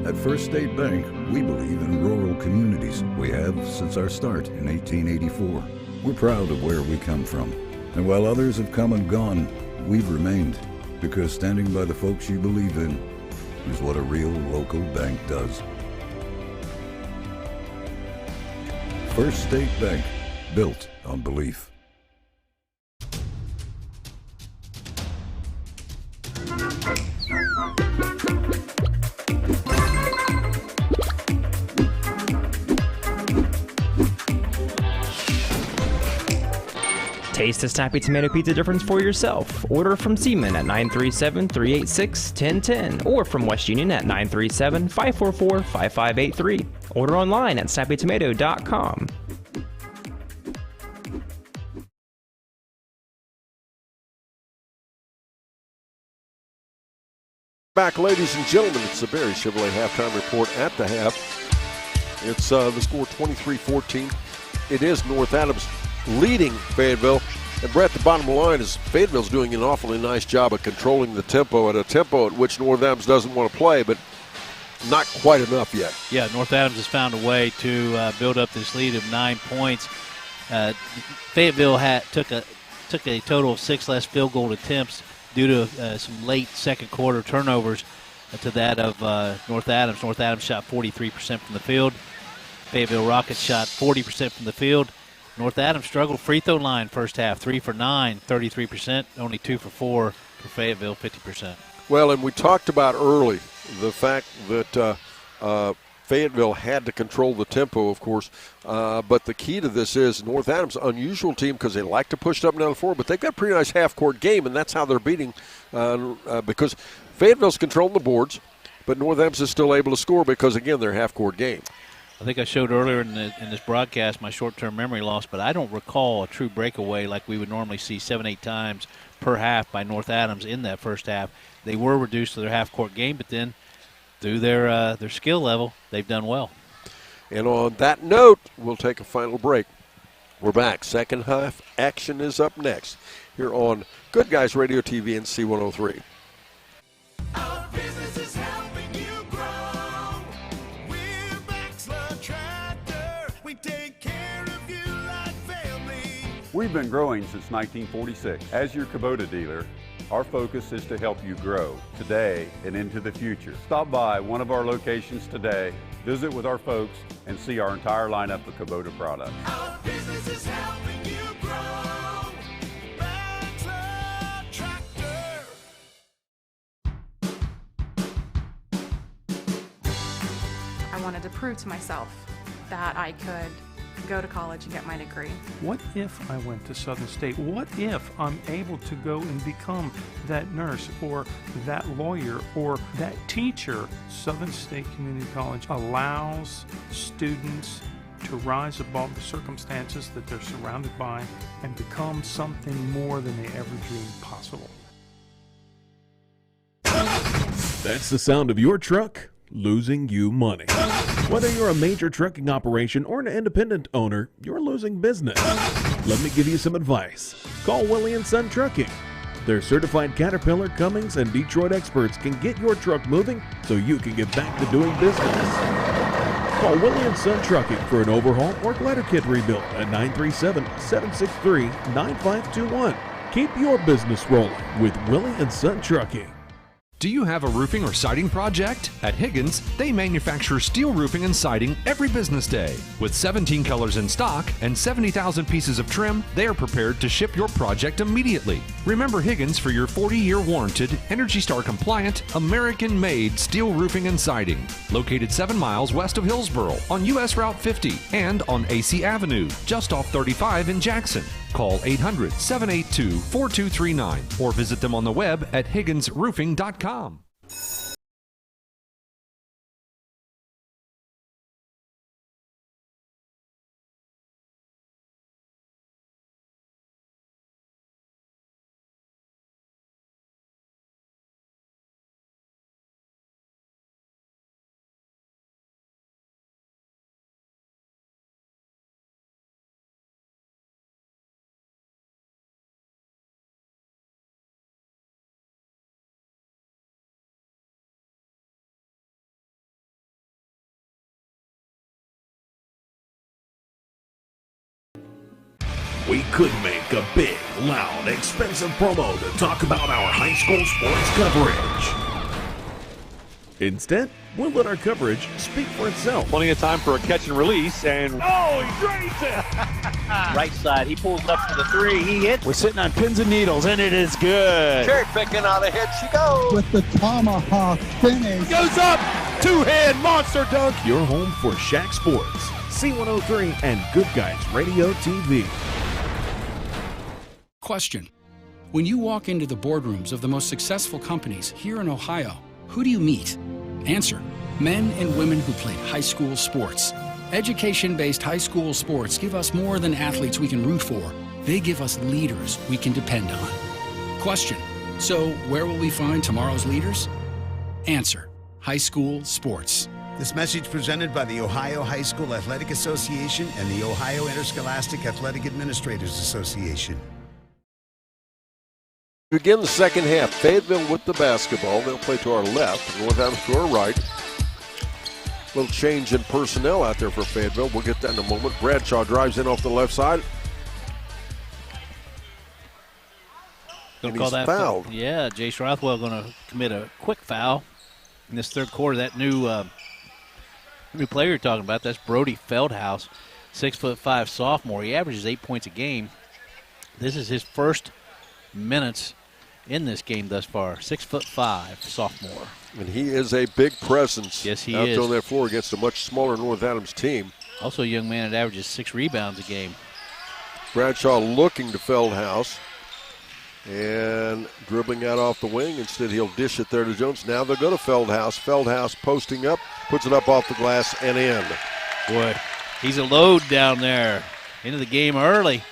At First State Bank, we believe in rural communities. We have since our start in 1884. We're proud of where we come from. And while others have come and gone, we've remained because standing by the folks you believe in is what a real local bank does. First State Bank, built on belief. Taste the snappy tomato pizza difference for yourself. Order from Seaman at 937-386-1010 or from West Union at 937-544-5583. Order online at snappytomato.com. Back, ladies and gentlemen, it's the Barry Chevrolet halftime report at the half. It's the score 23-14. It is North Adams leading Fayetteville. And Brett, the bottom line is Fayetteville's doing an awfully nice job of controlling the tempo at a tempo at which North Adams doesn't want to play, but not quite enough yet. Yeah, North Adams has found a way to build up this lead of 9 points. Fayetteville took a total of 6 less field goal attempts due to some late second quarter turnovers to that of North Adams. North Adams shot 43% from the field. Fayetteville Rockets shot 40% from the field. North Adams struggled free throw line first half, 3 for 9, 33%, only 2 for 4 for Fayetteville, 50%. Well, and we talked about early the fact that Fayetteville had to control the tempo, of course, but the key to this is North Adams, unusual team because they like to push it up and down the floor, but they've got a pretty nice half-court game, and that's how they're beating because Fayetteville's controlling the boards, but North Adams is still able to score because, again, they're half-court game. I think I showed earlier in this broadcast my short-term memory loss, but I don't recall a true breakaway like we would normally see 7-8 times per half by North Adams in that first half. They were reduced to their half-court game, but then through their skill level, they've done well. And on that note, we'll take a final break. We're back. Second half action is up next here on Good Guys Radio TV and C103. Our business is helping you grow. We're Baxter Tractor. We take care of you like family. We've been growing since 1946. As your Kubota dealer, our focus is to help you grow today and into the future. Stop by one of our locations today, visit with our folks, and see our entire lineup of Kubota products. Our business is helping you grow. Baxter Tractor. I wanted to prove to myself that I could go to college and get my degree. What if I went to Southern State? What if I'm able to go and become that nurse or that lawyer or that teacher? Southern State Community College allows students to rise above the circumstances that they're surrounded by and become something more than they ever dreamed possible. That's the sound of your truck losing you money. Whether you're a major trucking operation or an independent owner, you're losing business. Let me give you some advice. Call Willie & Son Trucking. Their certified Caterpillar, Cummins, and Detroit experts can get your truck moving so you can get back to doing business. Call Willie & Son Trucking for an overhaul or glider kit rebuild at 937-763-9521. Keep your business rolling with Willie & Son Trucking. Do you have a roofing or siding project? At Higgins, they manufacture steel roofing and siding every business day. With 17 colors in stock and 70,000 pieces of trim, they are prepared to ship your project immediately. Remember Higgins for your 40-year warranted, ENERGY STAR compliant, American-made steel roofing and siding. Located 7 miles west of Hillsboro on US Route 50 and on AC Avenue, just off 35 in Jackson. Call 800-782-4239 or visit them on the web at higginsroofing.com. We could make a big, loud, expensive promo to talk about our high school sports coverage. Instead, we'll let our coverage speak for itself. Plenty of time for a catch and release, and oh, he drains it! Right side, he pulls up for the three, he hits. We're sitting on pins and needles, and it is good. Cherry picking out a hit she goes. With the tomahawk finish. Goes up, two-hand monster dunk. Your home for SHAC Sports, C103, and Good Guys Radio TV. Question. When you walk into the boardrooms of the most successful companies here in Ohio, who do you meet? Answer. Men and women who played high school sports. Education-based high school sports give us more than athletes we can root for. They give us leaders we can depend on. Question. So where will we find tomorrow's leaders? Answer. High school sports. This message presented by the Ohio High School Athletic Association and the Ohio Interscholastic Athletic Administrators Association. Begin the second half. Fayetteville with the basketball. They'll play to our left. North Adams to our right. Little change in personnel out there for Fayetteville. We'll get that in a moment. Bradshaw drives in off the left side. Gonna call that fouled. Yeah, Jace Rothwell going to commit a quick foul in this third quarter. That new player you're talking about, that's Brody Feldhouse, 6'5" sophomore. He averages 8 points a game. This is his first minutes in this game thus far. 6'5" sophomore. And he is a big presence. Yes, he out is. there on that floor against a much smaller North Adams team. Also a young man that averages 6 rebounds a game. Bradshaw looking to Feldhouse. And dribbling out off the wing. Instead, he'll dish it there to Jones. Now they'll go to Feldhouse. Feldhouse posting up, puts it up off the glass and in. Boy, he's a load down there. Into the game early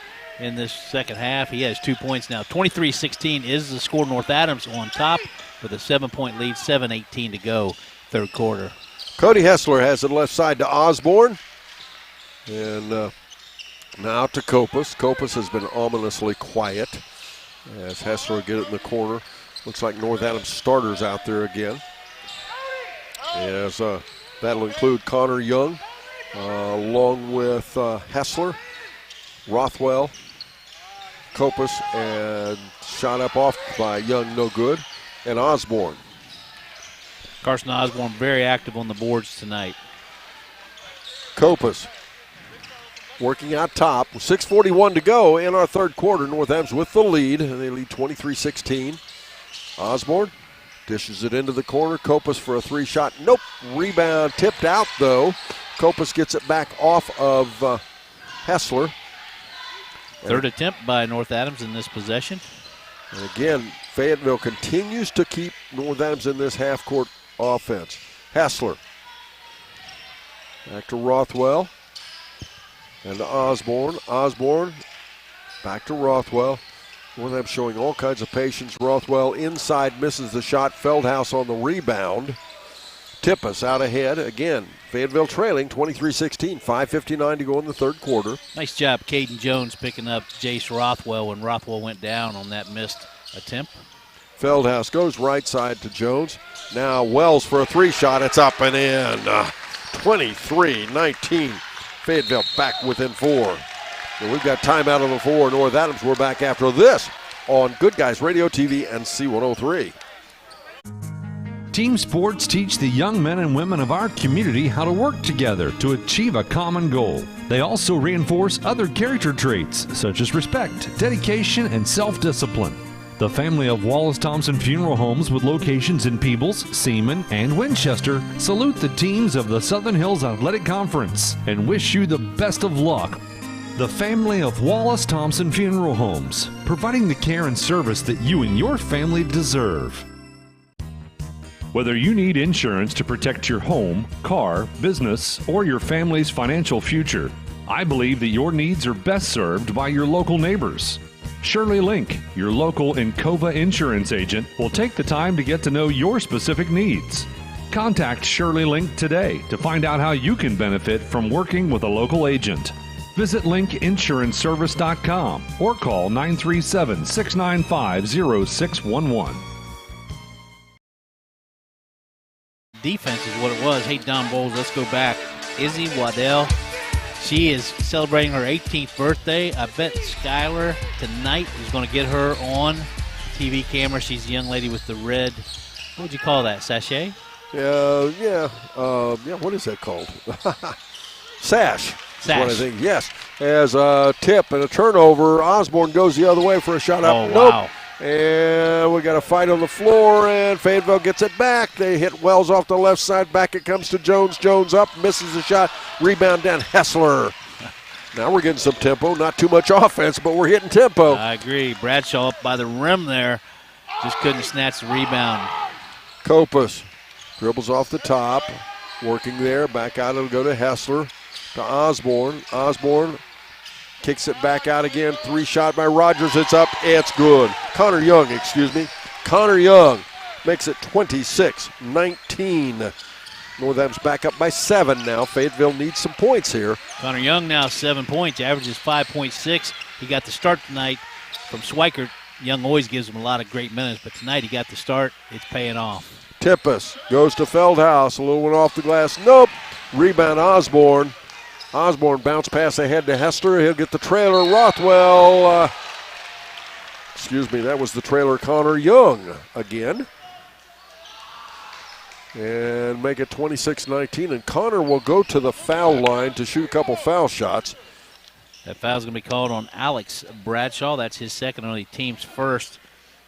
in this second half. He has 2 points now. 23-16 is the score. North Adams on top with a 7-point lead. 7:18 to go, third quarter. Cody Hessler has it left side to Osborne. And now to Kopus. Kopus has been ominously quiet as Hessler get it in the corner. Looks like North Adams starters out there again. As that'll include Connor Young along with Hessler, Rothwell, Kopus, and shot up off by Young, no good, and Osborne. Carson Osborne very active on the boards tonight. Kopus working out top with 6:41 to go in our third quarter. North Adams with the lead. They lead 23-16. Osborne dishes it into the corner. Kopus for a three-shot. Nope. Rebound tipped out, though. Kopus gets it back off of Hessler. Third attempt by North Adams in this possession. And again, Fayetteville continues to keep North Adams in this half-court offense. Hessler. Back to Rothwell. And to Osborne. Osborne back to Rothwell. North Adams showing all kinds of patience. Rothwell inside misses the shot. Feldhouse on the rebound. Tippus out ahead. Again, Fayetteville trailing 23-16. 5:59 to go in the third quarter. Nice job, Caden Jones picking up Jace Rothwell when Rothwell went down on that missed attempt. Feldhouse goes right side to Jones. Now Wells for a three-shot. It's up and in. 23-19. Fayetteville back within 4. And we've got timeout on the floor. North Adams, we're back after this on Good Guys Radio TV and C103. Team sports teach the young men and women of our community how to work together to achieve a common goal. They also reinforce other character traits such as respect, dedication, and self-discipline. The family of Wallace Thompson Funeral Homes with locations in Peebles, Seaman, and Winchester salute the teams of the Southern Hills Athletic Conference and wish you the best of luck. The family of Wallace Thompson Funeral Homes, providing the care and service that you and your family deserve. Whether you need insurance to protect your home, car, business, or your family's financial future, I believe that your needs are best served by your local neighbors. Shirley Link, your local Encova insurance agent, will take the time to get to know your specific needs. Contact Shirley Link today to find out how you can benefit from working with a local agent. Visit linkinsuranceservice.com or call 937-695-0611. Defense is what it was. Hey, Don Bowles, let's go back. Izzy Waddell. She is celebrating her 18th birthday. I bet Skylar tonight is going to get her on TV camera. She's the young lady with the red, what would you call that, sachet? Yeah, what is that called? Sash. Sash. What I think, yes. As a tip and a turnover, Osborne goes the other way for a shot up. Oh, nope. wow. And we got a fight on the floor, and Fayetteville gets it back. They hit Wells off the left side. Back it comes to Jones. Jones up, misses the shot. Rebound down, Hessler. Now we're getting some tempo. Not too much offense, but we're hitting tempo. I agree. Bradshaw up by the rim there. Just couldn't snatch the rebound. Kopus dribbles off the top. Working there. Back out. It'll go to Hessler. To Osborne. Osborne kicks it back out again. 3-shot by Rogers. It's up. It's good. Connor Young, Connor Young makes it 26-19. North Adams back up by 7 now. Fayetteville needs some points here. Connor Young now 7 points, averages 5.6. He got the start tonight from Schweikert. Young always gives him a lot of great minutes, but tonight he got the start. It's paying off. Tippus goes to Feldhaus. A little one off the glass. Nope. Rebound Osborne. Osborne bounce pass ahead to Hester. He'll get the trailer. Rothwell. That was the trailer. Connor Young again. And make it 26-19. And Connor will go to the foul line to shoot a couple foul shots. That foul's going to be called on Alex Bradshaw. That's his second, only team's first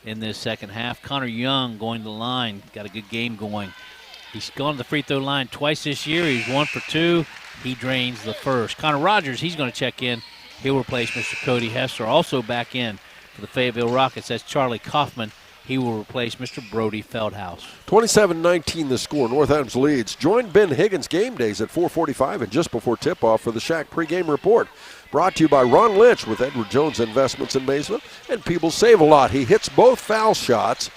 in this second half. Connor Young going to the line. Got a good game going. He's gone to the free throw line twice this year. He's 1 for 2. He drains the first. Connor Rogers, he's going to check in. He'll replace Mr. Cody Hessler. Also back in for the Fayetteville Rockets, that's Charlie Kaufman. He will replace Mr. Brody Feldhaus. 27-19 the score. North Adams leads. Join Ben Higgins game days at 4:45 and just before tip-off for the SHAC pregame report. Brought to you by Ron Lynch with Edward Jones Investments in Maysville and People Save a Lot. He hits both foul shots,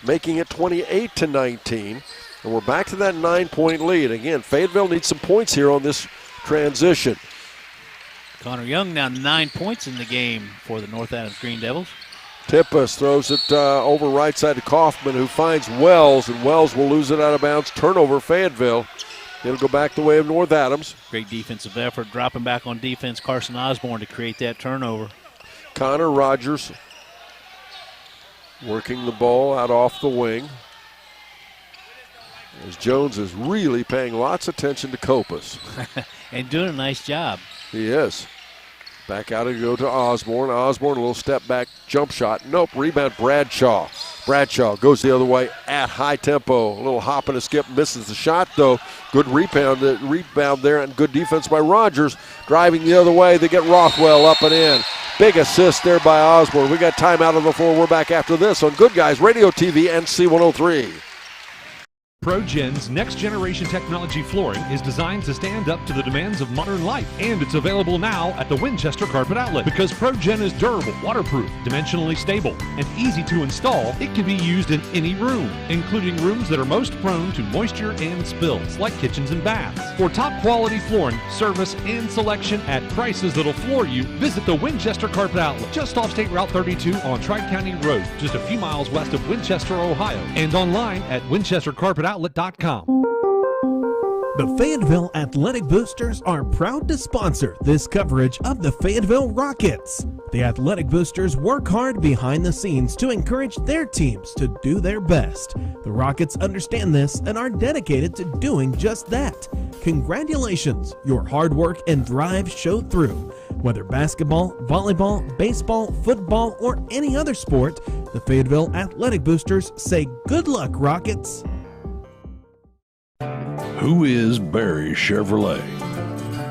making it 28-19. And we're back to that 9-point lead. Again, Fayetteville needs some points here on this transition. Connor Young now 9 points in the game for the North Adams Green Devils. Tippus throws it over right side to Kaufman, who finds Wells, and Wells will lose it out of bounds. Turnover, Fayetteville. It'll go back the way of North Adams. Great defensive effort, dropping back on defense. Carson Osborne to create that turnover. Connor Rogers working the ball out off the wing. As Jones is really paying lots of attention to Kopus. And doing a nice job. He is. Back out and go to Osborne. Osborne, a little step back jump shot. Nope, rebound Bradshaw. Bradshaw goes the other way at high tempo. A little hop and a skip, misses the shot though. Good rebound there and good defense by Rogers. Driving the other way, they get Rothwell up and in. Big assist there by Osborne. We got time out on the floor. We're back after this on Good Guys Radio TV and C103. ProGen's next-generation technology flooring is designed to stand up to the demands of modern life, and it's available now at the Winchester Carpet Outlet. Because ProGen is durable, waterproof, dimensionally stable, and easy to install, it can be used in any room, including rooms that are most prone to moisture and spills, like kitchens and baths. For top-quality flooring, service, and selection at prices that'll floor you, visit the Winchester Carpet Outlet, just off State Route 32 on Tri-County Road, just a few miles west of Winchester, Ohio, and online at winchestercarpetoutlet.com. The Fayetteville Athletic Boosters are proud to sponsor this coverage of the Fayetteville Rockets. The Athletic Boosters work hard behind the scenes to encourage their teams to do their best. The Rockets understand this and are dedicated to doing just that. Congratulations, your hard work and drive showed through. Whether basketball, volleyball, baseball, football, or any other sport, the Fayetteville Athletic Boosters say good luck, Rockets. Who is Barry Chevrolet?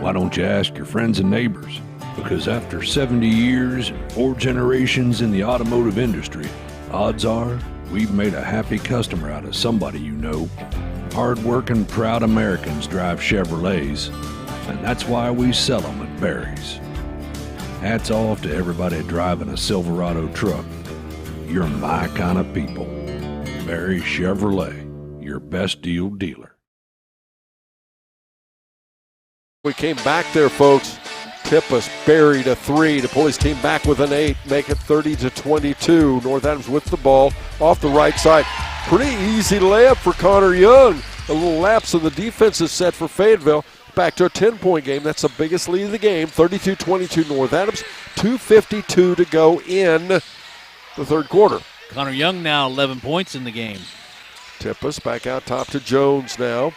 Why don't you ask your friends and neighbors? Because after 70 years and 4 generations in the automotive industry, odds are we've made a happy customer out of somebody you know. Hard-working, proud Americans drive Chevrolets, and that's why we sell them at Barry's. Hats off to everybody driving a Silverado truck. You're my kind of people. Barry Chevrolet, your best deal dealer. We came back there, folks. Tippus buried a 3 to pull his team back with an 8, make it 30-22. North Adams with the ball off the right side. Pretty easy layup for Connor Young. A little lapse in the defensive set for Fayetteville. Back to a 10-point game. That's the biggest lead of the game. 32-22 North Adams. 2:52 to go in the third quarter. Connor Young now 11 points in the game. Tippus back out top to Jones now.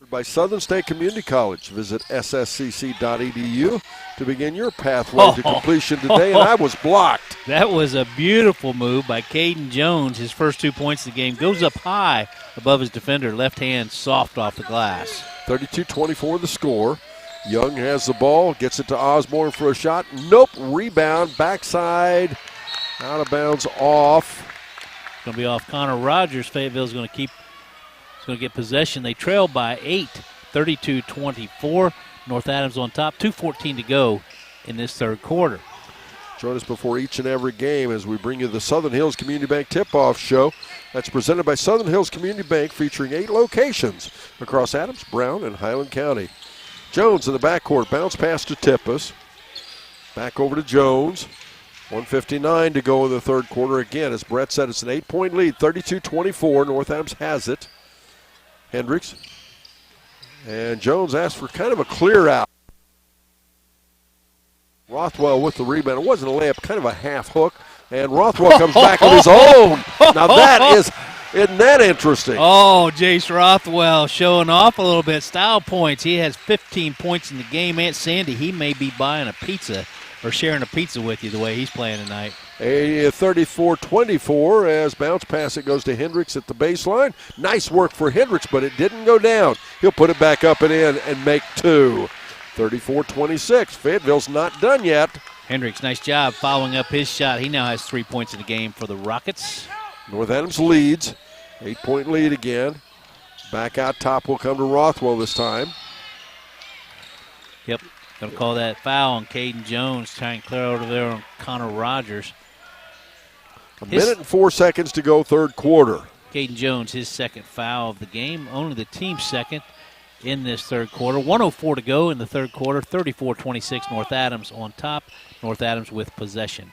By Southern State Community College. Visit sscc.edu to begin your pathway to completion today, and I was blocked. That was a beautiful move by Caden Jones. His first 2 points of the game. Goes up high above his defender, left hand soft off the glass. 32-24 the score. Young has the ball, gets it to Osborne for a shot. Nope, rebound, backside, out of bounds, off. Going to be off Connor Rogers. Fayetteville's going to get possession. They trail by 8, 32-24. North Adams on top, 2:14 to go in this third quarter. Join us before each and every game as we bring you the Southern Hills Community Bank Tip-Off Show. That's presented by Southern Hills Community Bank, featuring 8 locations across Adams, Brown, and Highland County. Jones in the backcourt, bounce pass to Tippus. Back over to Jones. 1:59 to go in the third quarter. Again, as Brett said, it's an 8-point lead, 32-24. North Adams has it. Hendricks. And Jones asked for kind of a clear out. Rothwell with the rebound. It wasn't a layup, kind of a half hook. And Rothwell comes back on his own. Now isn't that interesting? Oh, Jace Rothwell showing off a little bit. Style points. He has 15 points in the game. Aunt Sandy, he may be buying a pizza or sharing a pizza with you the way he's playing tonight. A 34-24 as bounce pass. It goes to Hendricks at the baseline. Nice work for Hendricks, but it didn't go down. He'll put it back up and in and make 2. 34-26. Fayetteville's not done yet. Hendricks, nice job following up his shot. He now has 3 points in the game for the Rockets. North Adams leads. 8-point lead again. Back out top will come to Rothwell this time. Yep. Going to call that foul on Caden Jones, trying to clear over there on Connor Rogers. A minute and 4 seconds to go, third quarter. Caden Jones, his second foul of the game, only the team's second in this third quarter. 1:04 to go in the third quarter, 34-26, North Adams on top. North Adams with possession.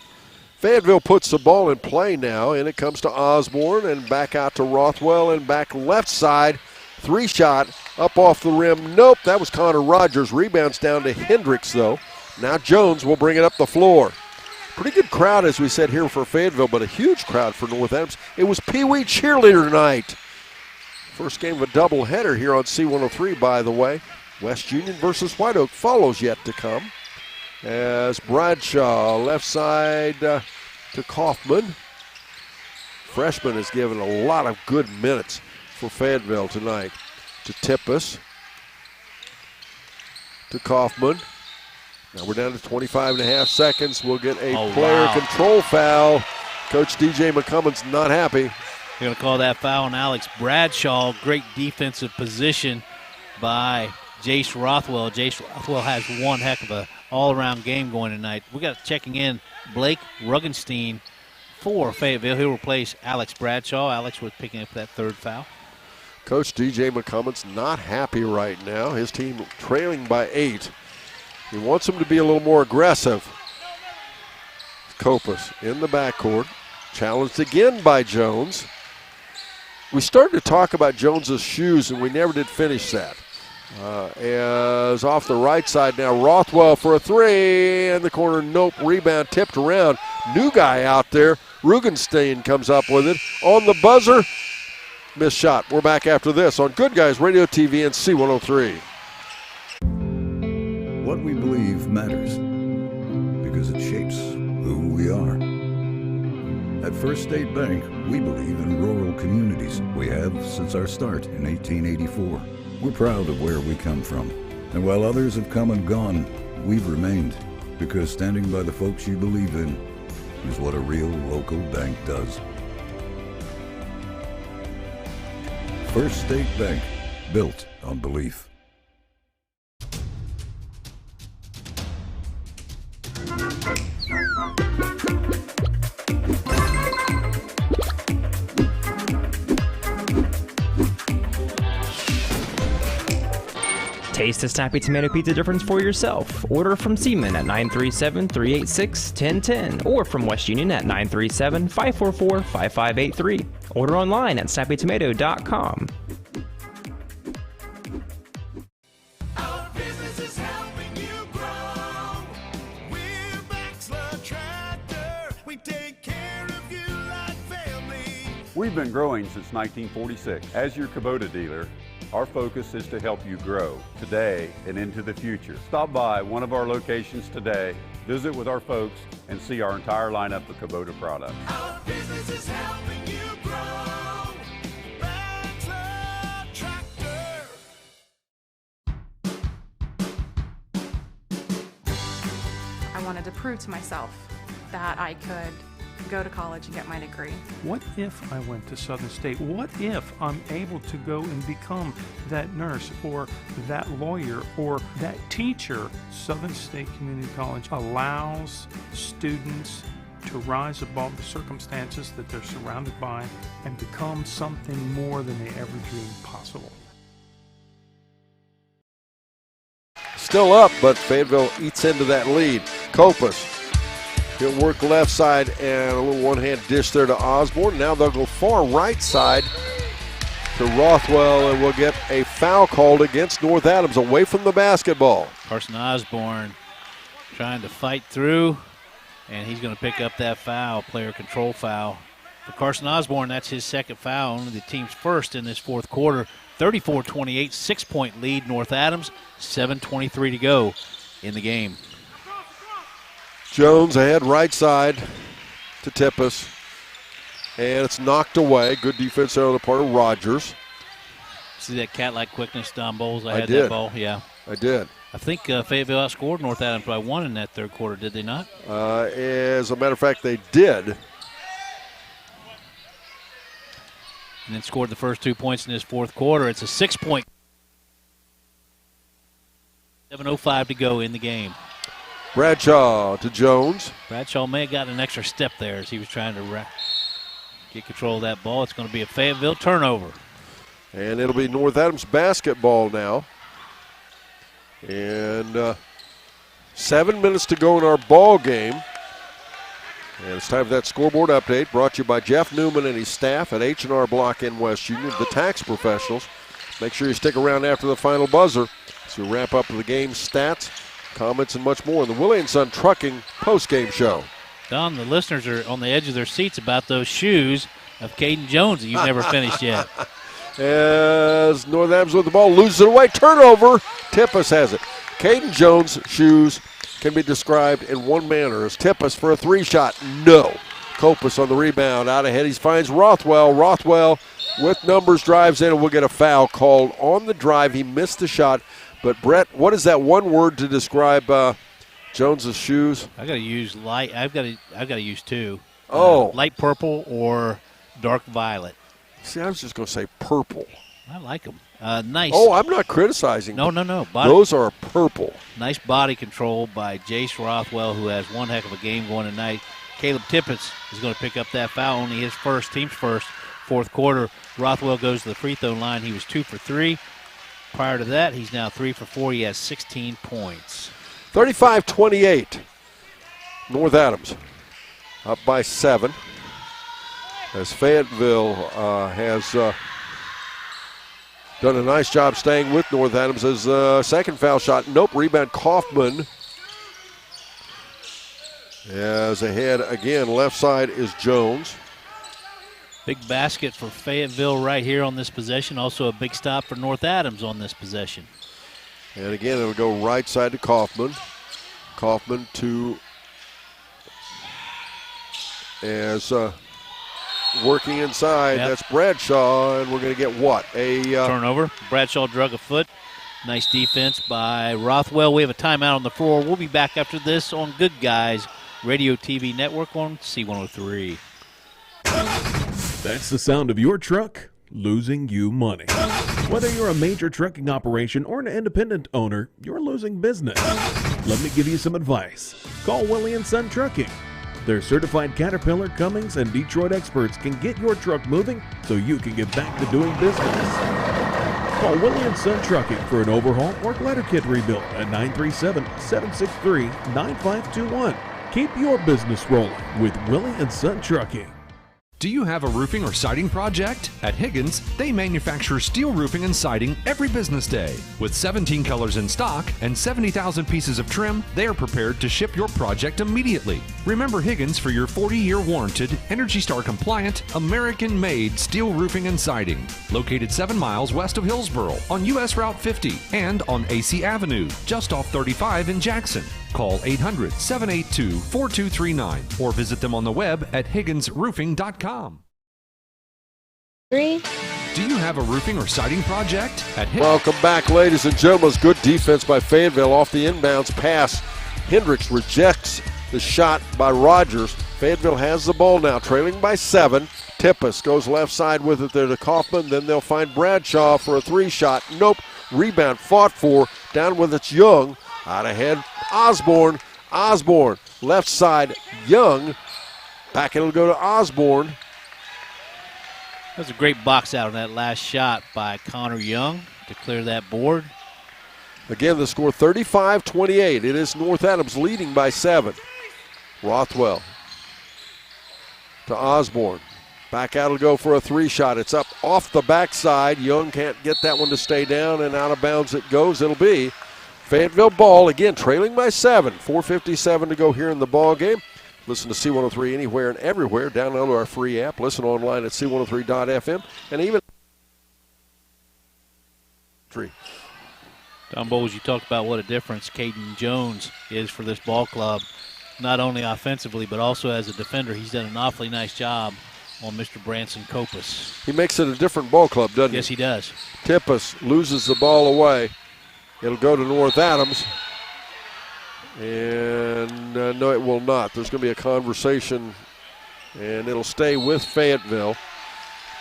Fayetteville puts the ball in play now, and it comes to Osborne and back out to Rothwell and back left side. 3-shot up off the rim. Nope, that was Connor Rogers. Rebounds down to Hendricks, though. Now Jones will bring it up the floor. Pretty good crowd, as we said here for Fayetteville, but a huge crowd for North Adams. It was Pee Wee cheerleader night. First game of a doubleheader here on C103, by the way. West Union versus White Oak follows yet to come. As Bradshaw, left side to Kaufman. Freshman has given a lot of good minutes for Fayetteville tonight. To Tippus. To Kaufman. Now we're down to 25.5 seconds. We'll get a player control foul. Coach DJ McCummon's not happy. They're going to call that foul on Alex Bradshaw. Great defensive position by Jace Rothwell. Jace Rothwell has one heck of a all-around game going tonight. We got checking in Blake Ruggenstein for Fayetteville. He'll replace Alex Bradshaw. Alex was picking up that third foul. Coach DJ McCummon's not happy right now. His team trailing by 8. He wants them to be a little more aggressive. Kopus in the backcourt. Challenged again by Jones. We started to talk about Jones's shoes, and we never did finish that. As off the right side now, Rothwell for a 3 in the corner. Nope, rebound tipped around. New guy out there. Rugenstein comes up with it. On the buzzer, missed shot. We're back after this on Good Guys Radio TV and C103. What we believe matters because it shapes who we are. At First State Bank, we believe in rural communities. We have since our start in 1884. We're proud of where we come from. And while others have come and gone, we've remained because standing by the folks you believe in is what a real local bank does. First State Bank, built on belief. Taste the snappy tomato pizza difference for yourself. Order from Seaman at 937-386-1010 or from West Union at 937-544-5583. Order online at snappytomato.com. Our business is helping you grow. We're Baxler Tractor. We take care of you like family. We've been growing since 1946. As your Kubota dealer, Our focus is to help you grow today and into the future. Stop by one of our locations today, visit with our folks, and see our entire lineup of Kubota products. Our business is helping you grow. Bachelor Tractor. I wanted to prove to myself that I could go to college and get my degree. What if I went to Southern State? What if I'm able to go and become that nurse or that lawyer or that teacher? Southern State Community College allows students to rise above the circumstances that they're surrounded by and become something more than they ever dreamed possible. Still up, but Fayetteville eats into that lead. Kopus. He'll work left side and a little one-hand dish there to Osborne. Now they'll go far right side to Rothwell, and we'll get a foul called against North Adams away from the basketball. Carson Osborne trying to fight through, and he's going to pick up that foul, player control foul. For Carson Osborne, that's his second foul, only the team's first in this fourth quarter. 34-28, 6-point lead, North Adams, 7:23 to go in the game. Jones ahead right side to Tippis, and it's knocked away. Good defense there on the part of Rogers. See that cat-like quickness, Don Bowles? I had did. that ball. Yeah, I did. I think Fayetteville outscored North Adams by 1 in that third quarter, did they not? As a matter of fact, they did. And then scored the first 2 points in this fourth quarter. It's a 6-point. 7:05 to go in the game. Bradshaw to Jones. Bradshaw may have gotten an extra step there as he was trying to get control of that ball. It's going to be a Fayetteville turnover. And it'll be North Adams basketball now. And 7 minutes to go in our ball game. And it's time for that scoreboard update brought to you by Jeff Newman and his staff at H&R Block in West Union, the tax professionals. Make sure you stick around after the final buzzer as we wrap up the game stats, comments, and much more in the Willie & Son Trucking postgame show. Don, the listeners are on the edge of their seats about those shoes of Caden Jones that you've never finished yet. As North Adams with the ball, loses it away, turnover. Tippis has it. Caden Jones' shoes can be described in one manner as Tippis for a three-shot. No. Kopus on the rebound, out ahead. He finds Rothwell. Rothwell with numbers drives in, and we'll get a foul called on the drive. He missed the shot. But, Brett, what is that one word to describe Jones's shoes? I got to use light. I've got to use two. Oh. Light purple or dark violet. See, I was just going to say purple. I like them. Nice. Oh, I'm not criticizing. No. Those are purple. Nice body control by Jace Rothwell, who has one heck of a game going tonight. Caleb Tippis is going to pick up that foul, only his first, team's first, fourth quarter. Rothwell goes to the free throw line. He was 2 for 3. Prior to that, he's now 3 for 4. He has 16 points. 35-28. North Adams up by 7. As Fayetteville has done a nice job staying with North Adams as second foul shot. Nope, rebound Kaufman. As ahead again, left side is Jones. Big basket for Fayetteville right here on this possession. Also a big stop for North Adams on this possession. And again, it'll go right side to Kaufman. Kaufman to as working inside. Yep. That's Bradshaw, and we're going to get what? A turnover. Bradshaw drug a foot. Nice defense by Rothwell. We have a timeout on the floor. We'll be back after this on Good Guys Radio TV Network on C103. That's the sound of your truck losing you money. Whether you're a major trucking operation or an independent owner, you're losing business. Let me give you some advice. Call Willie & Son Trucking. Their certified Caterpillar, Cummins, and Detroit experts can get your truck moving so you can get back to doing business. Call Willie & Son Trucking for an overhaul or glider kit rebuild at 937-763-9521. Keep your business rolling with Willie & Son Trucking. Do you have a roofing or siding project? At Higgins, they manufacture steel roofing and siding every business day. With 17 colors in stock and 70,000 pieces of trim, they are prepared to ship your project immediately. Remember Higgins for your 40-year warranted, Energy Star compliant, American-made steel roofing and siding. Located 7 miles west of Hillsboro on US Route 50 and on AC Avenue, just off 35 in Jackson. Call 800-782-4239 or visit them on the web at higginsroofing.com. Do you have a roofing or siding project? Welcome back, ladies and gentlemen. It's good defense by Fayetteville off the inbounds pass. Hendricks rejects the shot by Rogers. Fayetteville has the ball now, trailing by 7. Tippis goes left side with it there to Kaufman. Then they'll find Bradshaw for a 3-shot. Nope. Rebound fought for. Down with it's Young. Out ahead, Osborne. Osborne, left side, Young. Back it'll go to Osborne. That was a great box out on that last shot by Connor Young to clear that board. Again, the score 35-28. It is North Adams leading by 7. Rothwell to Osborne. Back out will go for a 3-shot. It's up off the backside. Young can't get that one to stay down, and out of bounds it goes. It'll be Fayetteville ball, again, trailing by 7. 4:57 to go here in the ball game. Listen to C103 anywhere and everywhere. Download our free app. Listen online at c103.fm. And even Don Bowles, you talked about what a difference Caden Jones is for this ball club, not only offensively but also as a defender. He's done an awfully nice job on Mr. Branson Kopus. He makes it a different ball club, doesn't he? Yes, he does. Tippis loses the ball away. It'll go to North Adams. And no, it will not. There's going to be a conversation, and it'll stay with Fayetteville.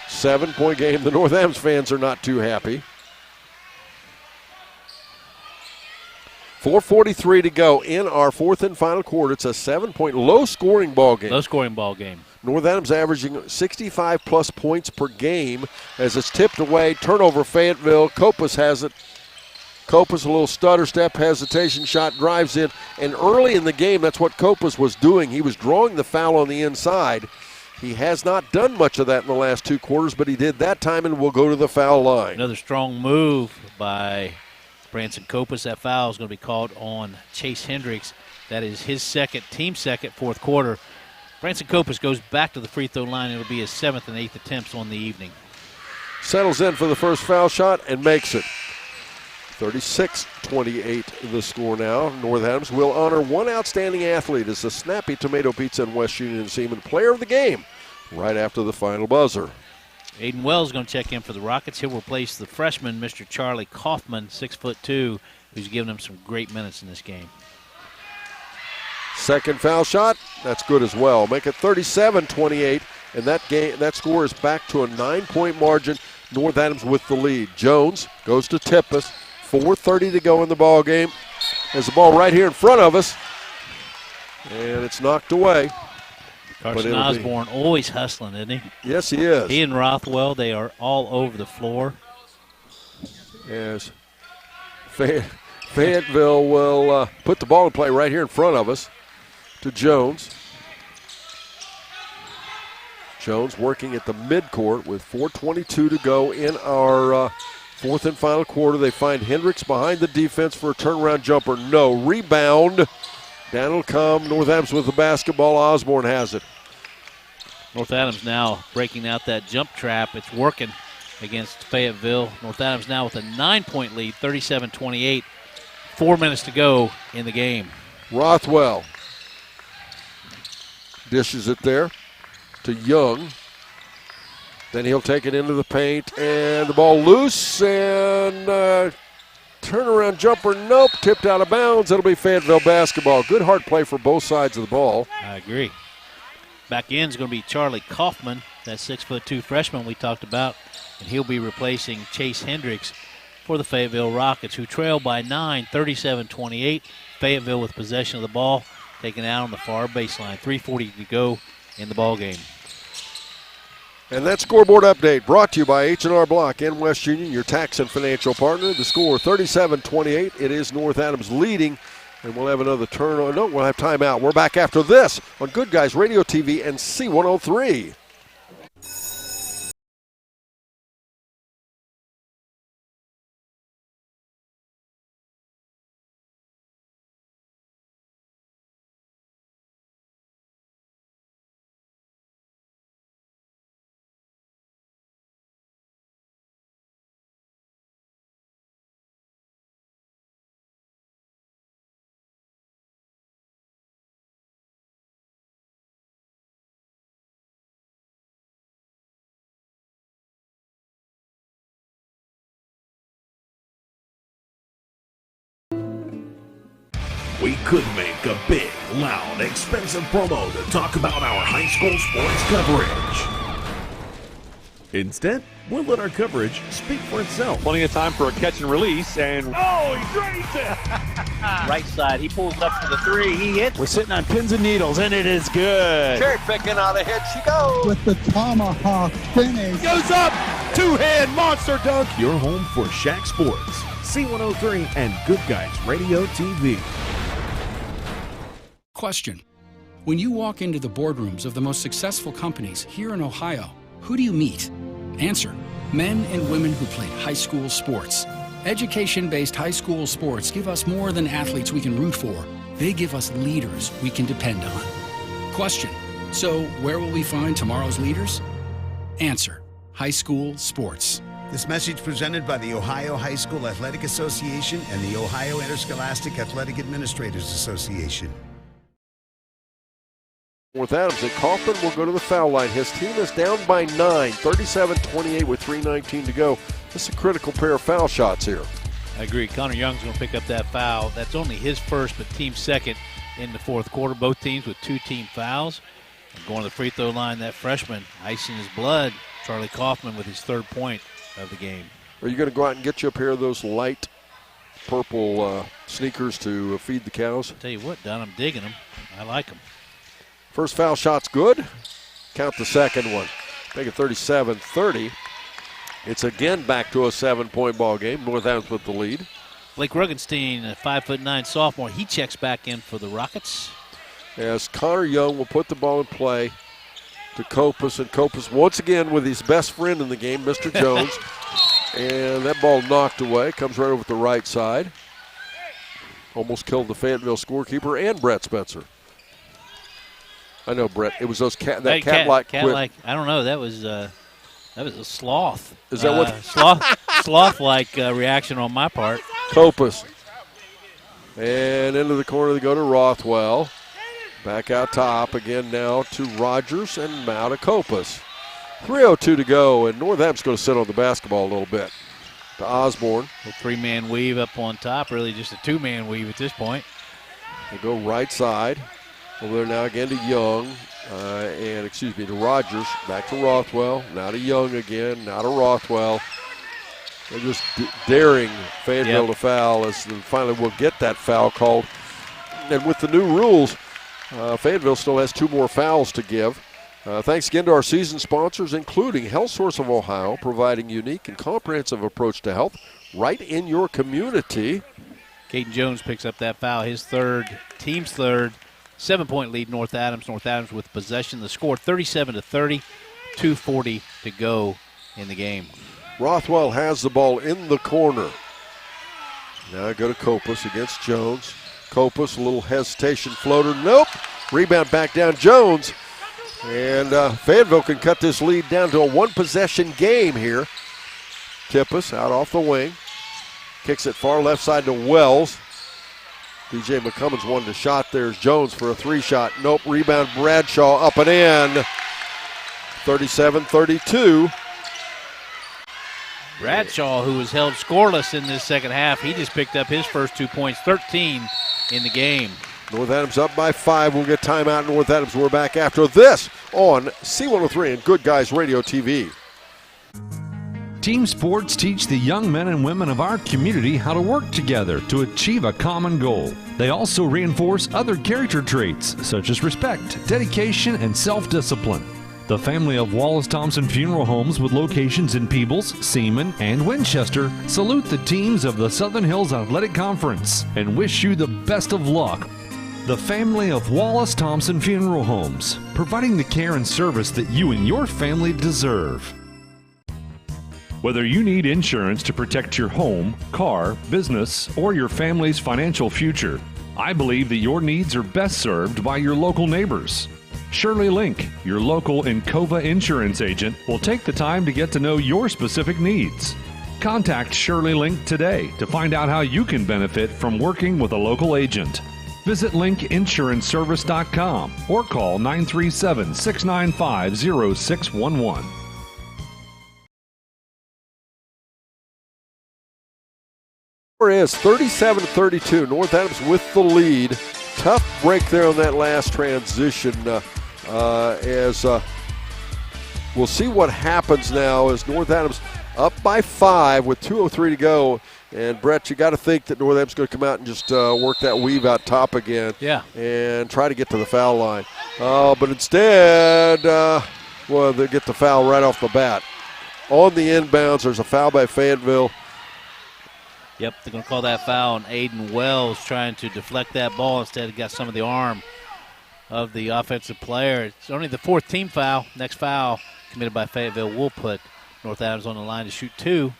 7-point game. The North Adams fans are not too happy. 4:43 to go in our fourth and final quarter. It's a 7-point low-scoring ball game. Low-scoring ball game. North Adams averaging 65-plus points per game as it's tipped away. Turnover, Fayetteville. Kopus has it. Kopus, a little stutter step, hesitation shot, drives in. And early in the game, that's what Kopus was doing. He was drawing the foul on the inside. He has not done much of that in the last 2 quarters, but he did that time and will go to the foul line. Another strong move by Branson Kopus. That foul is going to be called on Chase Hendricks. That is his second, team second, fourth quarter. Branson Kopus goes back to the free throw line. It'll be his 7th and 8th attempts on the evening. Settles in for the first foul shot and makes it. 36-28 the score now. North Adams will honor one outstanding athlete as the Snappy Tomato Pizza and West Union Seaman player of the game right after the final buzzer. Aiden Wells is going to check in for the Rockets. He'll replace the freshman, Mr. Charlie Kaufman, 6'2", who's given him some great minutes in this game. Second foul shot, that's good as well. Make it 37-28, and that score is back to a 9-point margin. North Adams with the lead. Jones goes to Tippis. 4:30 to go in the ball game. There's the ball right here in front of us, and it's knocked away. Carson Osborne always hustling, isn't he? Yes, he is. He and Rothwell, they are all over the floor. Yes. Fayetteville will put the ball in play right here in front of us to Jones. Jones working at the midcourt with 4:22 to go in our fourth and final quarter. They find Hendricks behind the defense for a turnaround jumper. No. Rebound. Down it'll come. North Adams with the basketball. Osborne has it. North Adams now breaking out that jump trap. It's working against Fayetteville. North Adams now with a 9-point lead, 37-28. 4 minutes to go in the game. Rothwell dishes it there to Young. Then he'll take it into the paint, and the ball loose, and turnaround jumper, nope, tipped out of bounds. It'll be Fayetteville basketball. Good hard play for both sides of the ball. I agree. Back in is going to be Charlie Kaufman, that 6'2" freshman we talked about, and he'll be replacing Chase Hendricks for the Fayetteville Rockets, who trail by 9, 37-28. Fayetteville with possession of the ball, taken out on the far baseline. 3:40 to go in the ball game. And that scoreboard update brought to you by H&R Block and West Union, your tax and financial partner. The score 37-28. It is North Adams leading, and we'll have another turn on. No, we'll have timeout. We're back after this on Good Guys Radio TV and C103. We could make a big, loud, expensive promo to talk about our high school sports coverage. Instead, we'll let our coverage speak for itself. Plenty of time for a catch and release, and oh, he drains it! Right side, he pulls up for the three, he hits. We're sitting on pins and needles, and it is good. Cherry picking out ahead she goes. With the tomahawk finish. Goes up, two-hand monster dunk. Your home for SHAC Sports, C103 and Good Guys Radio TV. Question. When you walk into the boardrooms of the most successful companies here in Ohio, who do you meet? Answer. Men and women who played high school sports. Education-based high school sports give us more than athletes we can root for. They give us leaders we can depend on. Question. So where will we find tomorrow's leaders? Answer. High school sports. This message presented by the Ohio High School Athletic Association and the Ohio Interscholastic Athletic Administrators Association. With Adams and Kaufman will go to the foul line. His team is down by 9, 37-28 with 3:19 to go. This is a critical pair of foul shots here. I agree. Connor Young's going to pick up that foul. That's only his first, but team second in the fourth quarter. Both teams with 2 team fouls. And going to the free throw line, that freshman, icing his blood, Charlie Kaufman with his 3rd point of the game. Are you going to go out and get you a pair of those light purple sneakers to feed the cows? I'll tell you what, Don, I'm digging them. I like them. First foul shot's good. Count the second one. Make it 37-30. It's again back to a 7-point ball game. North Adams with the lead. Blake Rugenstein, a 5'9" sophomore, he checks back in for the Rockets. As Connor Young will put the ball in play to Kopus, and Kopus once again with his best friend in the game, Mr. Jones. And that ball knocked away, comes right over the right side. Almost killed the Fayetteville scorekeeper and Brett Spencer. I know, Brett. It was those cat-like cat-like. I don't know. That was a sloth. Is that what? Sloth-like reaction on my part. Kopus. And into the corner they go to Rothwell. Back out top again now to Rogers and now to Kopus. 3:02 to go, and North Adams going to sit on the basketball a little bit. To Osborne. A 3-man weave up on top. Really just a 2-man weave at this point. They go right side. Over there now again to Young, to Rogers, back to Rothwell, now to Young again, now to Rothwell. They're just daring Fayetteville to foul as finally we'll get that foul called. And with the new rules, Fayetteville still has 2 more fouls to give. Thanks again to our season sponsors, including Health Source of Ohio, providing unique and comprehensive approach to health right in your community. Caden Jones picks up that foul, his 3rd, team's 3rd. 7-point lead, North Adams. North Adams with possession. The score 37-30, 2:40 to go in the game. Rothwell has the ball in the corner. Now I go to Kopus against Jones. Kopus, a little hesitation floater. Nope. Rebound back down Jones. And Fayetteville can cut this lead down to a 1-possession game here. Tippus out off the wing. Kicks it far left side to Wells. DJ McCummins wanted a shot. There's Jones for a 3-shot. Nope. Rebound Bradshaw up and in. 37-32. Bradshaw, who was held scoreless in this second half, he just picked up his first 2 points, 13 in the game. North Adams up by 5. We'll get timeout. North Adams, we're back after this on C103 and Good Guys Radio TV. Team sports teach the young men and women of our community how to work together to achieve a common goal. They also reinforce other character traits such as respect, dedication, and self-discipline. The family of Wallace Thompson Funeral Homes with locations in Peebles, Seaman, and Winchester salute the teams of the Southern Hills Athletic Conference and wish you the best of luck. The family of Wallace Thompson Funeral Homes, providing the care and service that you and your family deserve. Whether you need insurance to protect your home, car, business, or your family's financial future, I believe that your needs are best served by your local neighbors. Shirley Link, your local Encova insurance agent, will take the time to get to know your specific needs. Contact Shirley Link today to find out how you can benefit from working with a local agent. Visit linkinsuranceservice.com or call 937-695-0611. Score is 37-32. North Adams with the lead. Tough break there on that last transition. As we'll see what happens now as North Adams up by 5 with 2:03 to go. And, Brett, you got to think that North Adams is going to come out and just work that weave out top again. Yeah. And try to get to the foul line. But instead, they get the foul right off the bat. On the inbounds, there's a foul by Fayetteville. Yep, they're going to call that foul on Aiden Wells, trying to deflect that ball. Instead, he got some of the arm of the offensive player. It's only the 4th team foul. Next foul committed by Fayetteville will put North Adams on the line to shoot 2.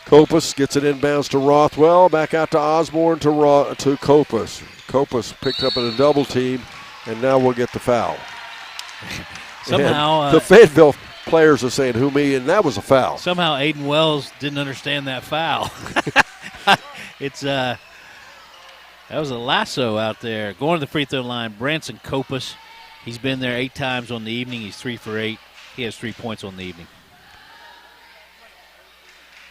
Kopus gets it inbounds to Rothwell, back out to Osborne to Kopus. Kopus picked up in a double team, and now we'll get the foul. Somehow the Fayetteville players are saying, who me, and that was a foul. Somehow Aiden Wells didn't understand that foul. That was a lasso out there. Going to the free throw line, Branson Kopus. He's been there 8 times on the evening. He's 3 for 8. He has 3 points on the evening.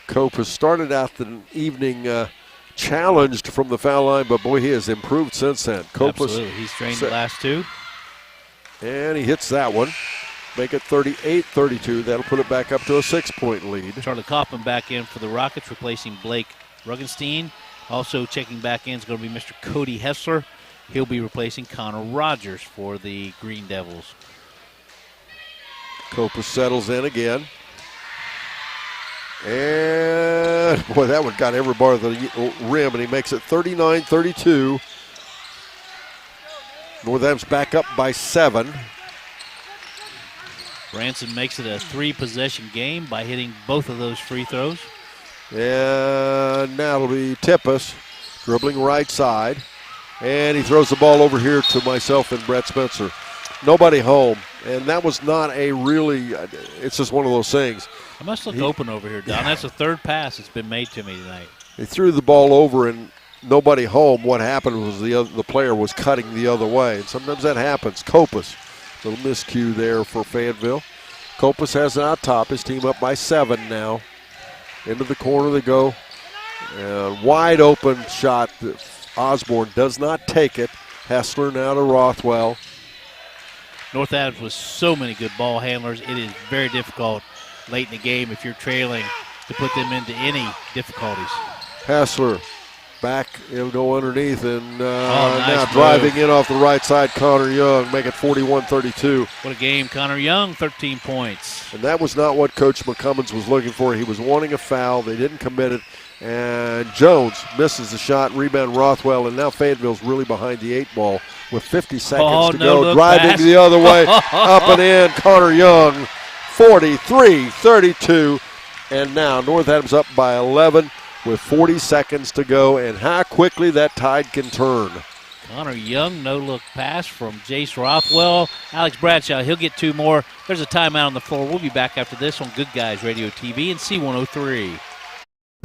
Kopus started out the evening challenged from the foul line, but boy, he has improved since then. Kopus, absolutely, he's trained the last 2. And he hits that one. Make it 38-32. That'll put it back up to a 6-point lead. Charlie Kaufman back in for the Rockets, replacing Blake Rugenstein. Also checking back in is going to be Mr. Cody Hessler. He'll be replacing Connor Rogers for the Green Devils. Kopus settles in again. And, boy, that one got every bar of the rim, and he makes it 39-32. North Adams back up by 7. Branson makes it a 3-possession game by hitting both of those free throws. And now it'll be Tippus dribbling right side. And he throws the ball over here to myself and Brett Spencer. Nobody home. And that was not a really, it's just one of those things. I must look open over here, Don. That's the 3rd pass that's been made to me tonight. He threw the ball over and nobody home. What happened was the player was cutting the other way. And sometimes that happens. Kopus, little miscue there for Fayetteville. Kopus has it out top. His team up by 7 now. Into the corner they go. And wide open shot. Osborne does not take it. Hessler now to Rothwell. North Adams with so many good ball handlers. It is very difficult late in the game if you're trailing to put them into any difficulties. Hessler back, he'll go underneath, and nice now move. driving in off the right side, Connor Young, make it 41-32. What a game. Connor Young, 13 points. And that was not what Coach McCummins was looking for. He was wanting a foul. They didn't commit it. And Jones misses the shot, rebound Rothwell, and now Fayetteville's really behind the 8 ball with 50 seconds to go. Driving pass. the other way, up and in, Connor Young, 43-32. And now North Adams up by 11 with 40 seconds to go, and how quickly that tide can turn. Connor Young, no-look pass from Jace Rothwell. Alex Bradshaw, he'll get 2 more. There's a timeout on the floor. We'll be back after this on Good Guys Radio TV and C103.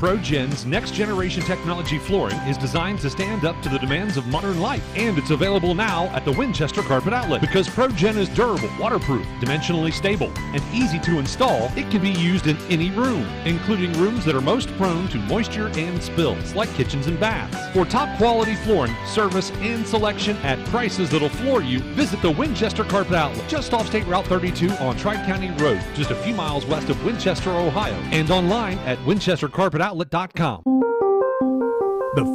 ProGen's next-generation technology flooring is designed to stand up to the demands of modern life, and it's available now at the Winchester Carpet Outlet. Because ProGen is durable, waterproof, dimensionally stable, and easy to install, it can be used in any room, including rooms that are most prone to moisture and spills, like kitchens and baths. For top-quality flooring, service, and selection at prices that'll floor you, visit the Winchester Carpet Outlet, just off State Route 32 on Tri-County Road, just a few miles west of Winchester, Ohio, and online at winchestercarpetoutlet.com. The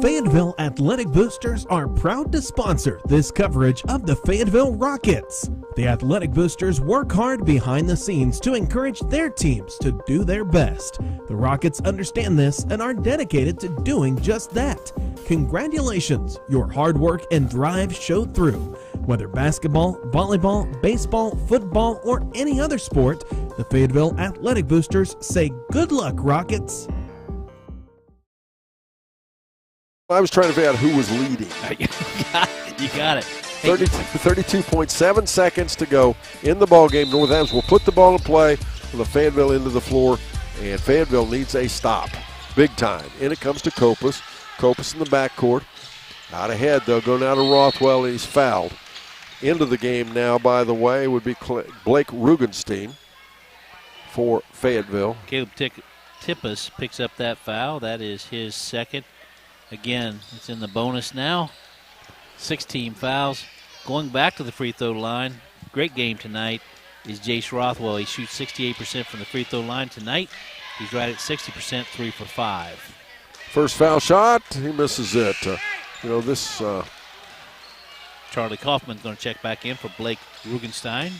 Fayetteville Athletic Boosters are proud to sponsor this coverage of the Fayetteville Rockets. The Athletic Boosters work hard behind the scenes to encourage their teams to do their best. The Rockets understand this and are dedicated to doing just that. Congratulations, your hard work and drive showed through. Whether basketball, volleyball, baseball, football, or any other sport, the Fayetteville Athletic Boosters say good luck, Rockets. I was trying to figure out who was leading. You got it. 32.7 seconds to go in the ball game. North Adams will put the ball in play with the Fayetteville into the floor, and Fayetteville needs a stop. Big time. In it comes to Kopus. Kopus in the backcourt. Out ahead, they'll go now to Rothwell, and he's fouled. Into the game now, by the way, would be Blake Rugenstein for Fayetteville. Caleb Tippus picks up that foul. That is his second. Again, it's in the bonus now. 16 fouls. Going back to the free throw line, great game tonight, is Jace Rothwell. He shoots 68% from the free throw line tonight. He's right at 60%, 3 for 5. First foul shot, he misses it. Charlie Kaufman's going to check back in for Blake Rugenstein.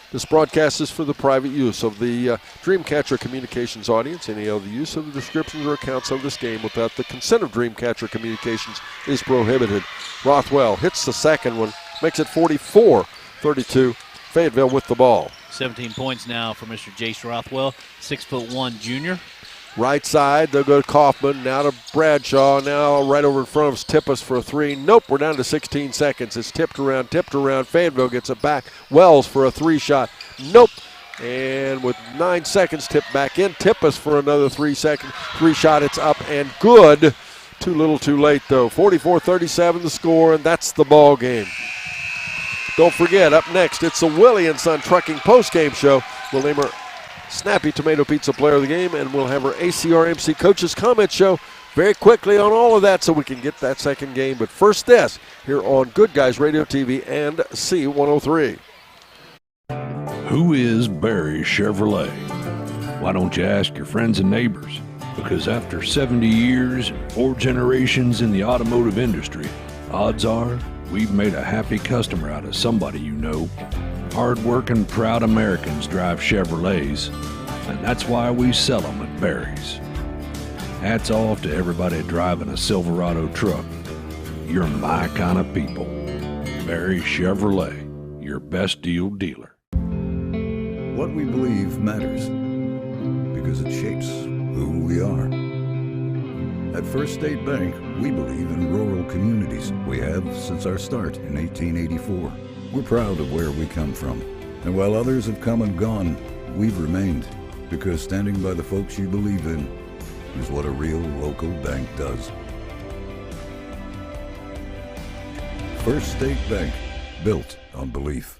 This broadcast is for the private use of the Dreamcatcher Communications audience. Any other use of the descriptions or accounts of this game without the consent of Dreamcatcher Communications is prohibited. Rothwell hits the second one, makes it 44-32. Fayetteville with the ball. 17 points now for Mr. Jace Rothwell, 6'1" junior. Right side, they'll go to Kaufman, now to Bradshaw, now right over in front of us, Tippus for a three. Nope, we're down to 16 seconds. It's tipped around. Fayetteville gets it back. Wells for a three shot. Nope. And with 9 seconds, tipped back in. Tippus for another 3 shot. It's up and good. Too little too late, though. 44-37 the score, and that's the ball game. Don't forget, up next, it's the Willie & Son Trucking postgame show. We'll name her Snappy Tomato Pizza Player of the Game, and we'll have our ACRMC Coaches Comment Show very quickly on all of that so we can get that second game. But first this, here on Good Guys Radio TV and C103. Who is Barry Chevrolet? Why don't you ask your friends and neighbors? Because after 70 years and 4 generations in the automotive industry, odds are we've made a happy customer out of somebody you know. Hard-working, proud Americans drive Chevrolets, and that's why we sell them at Barry's. Hats off to everybody driving a Silverado truck. You're my kind of people. Barry Chevrolet, your best deal dealer. What we believe matters because it shapes who we are. At First State Bank, we believe in rural communities. We have since our start in 1884. We're proud of where we come from. And while others have come and gone, we've remained. Because standing by the folks you believe in is what a real local bank does. First State Bank, built on belief.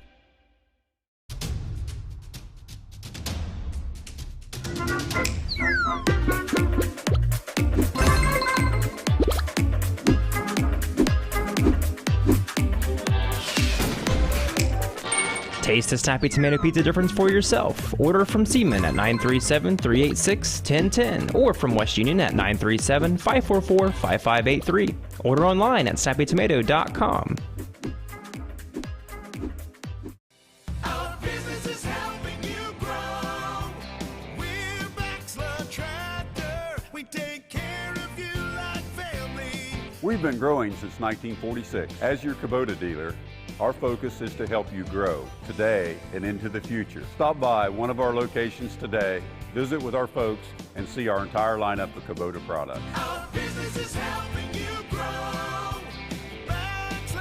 Taste the Snappy Tomato Pizza difference for yourself. Order from Seaman at 937-386-1010 or from West Union at 937-544-5583. Order online at snappytomato.com. Our business is helping you grow. We're Baxter Tractor. We take care of you like family. We've been growing since 1946. As your Kubota dealer, our focus is to help you grow today and into the future. Stop by one of our locations today, visit with our folks, and see our entire lineup of Kubota products. Our business is helping you grow. Baxter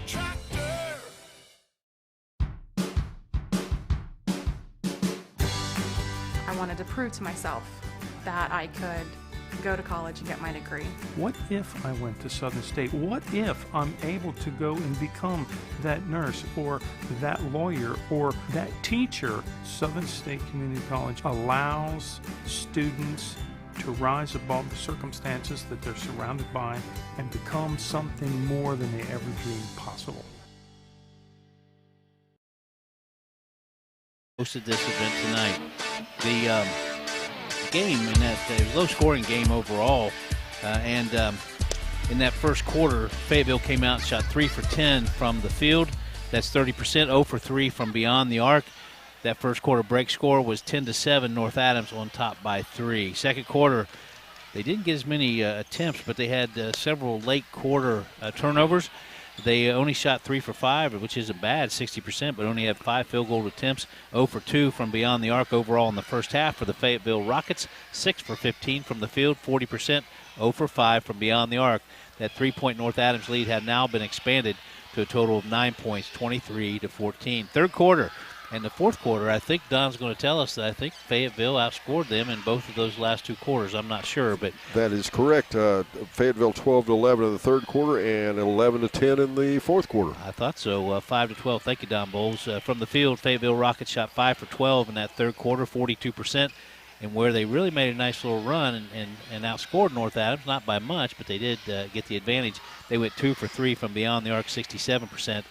Tractor. I wanted to prove to myself that I could go to college and get my degree. What if I went to Southern State? What if I'm able to go and become that nurse or that lawyer or that teacher? Southern State Community College allows students to rise above the circumstances that they're surrounded by and become something more than they ever dreamed possible. Hosted this event tonight. The game in that it was a low-scoring game overall, and in that first quarter, Fayetteville came out and shot 3 for 10 from the field. That's 30%. 0 for 3 from beyond the arc. That first quarter break score was 10-7. North Adams on top by 3. Second quarter, they didn't get as many attempts, but they had several late quarter turnovers. They only shot 3 for 5, which isn't bad, 60%, but only had 5 field goal attempts. 0 for 2 from beyond the arc overall in the first half for the Fayetteville Rockets. 6 for 15 from the field, 40%. 0 for 5 from beyond the arc. That 3-point North Adams lead had now been expanded to a total of 9 points, 23-14. Third quarter. And the fourth quarter, I think Don's going to tell us that I think Fayetteville outscored them in both of those last 2 quarters. I'm not sure, but that is correct. Fayetteville 12-11 in the third quarter and 11-10 in the fourth quarter. I thought so. 5-12. Thank you, Don Bowles. From the field, Fayetteville Rockets shot 5 for 12 in that third quarter, 42%. and where they really made a nice little run and outscored North Adams, not by much, but they did get the advantage. They went 2 for 3 from beyond the arc, 67%.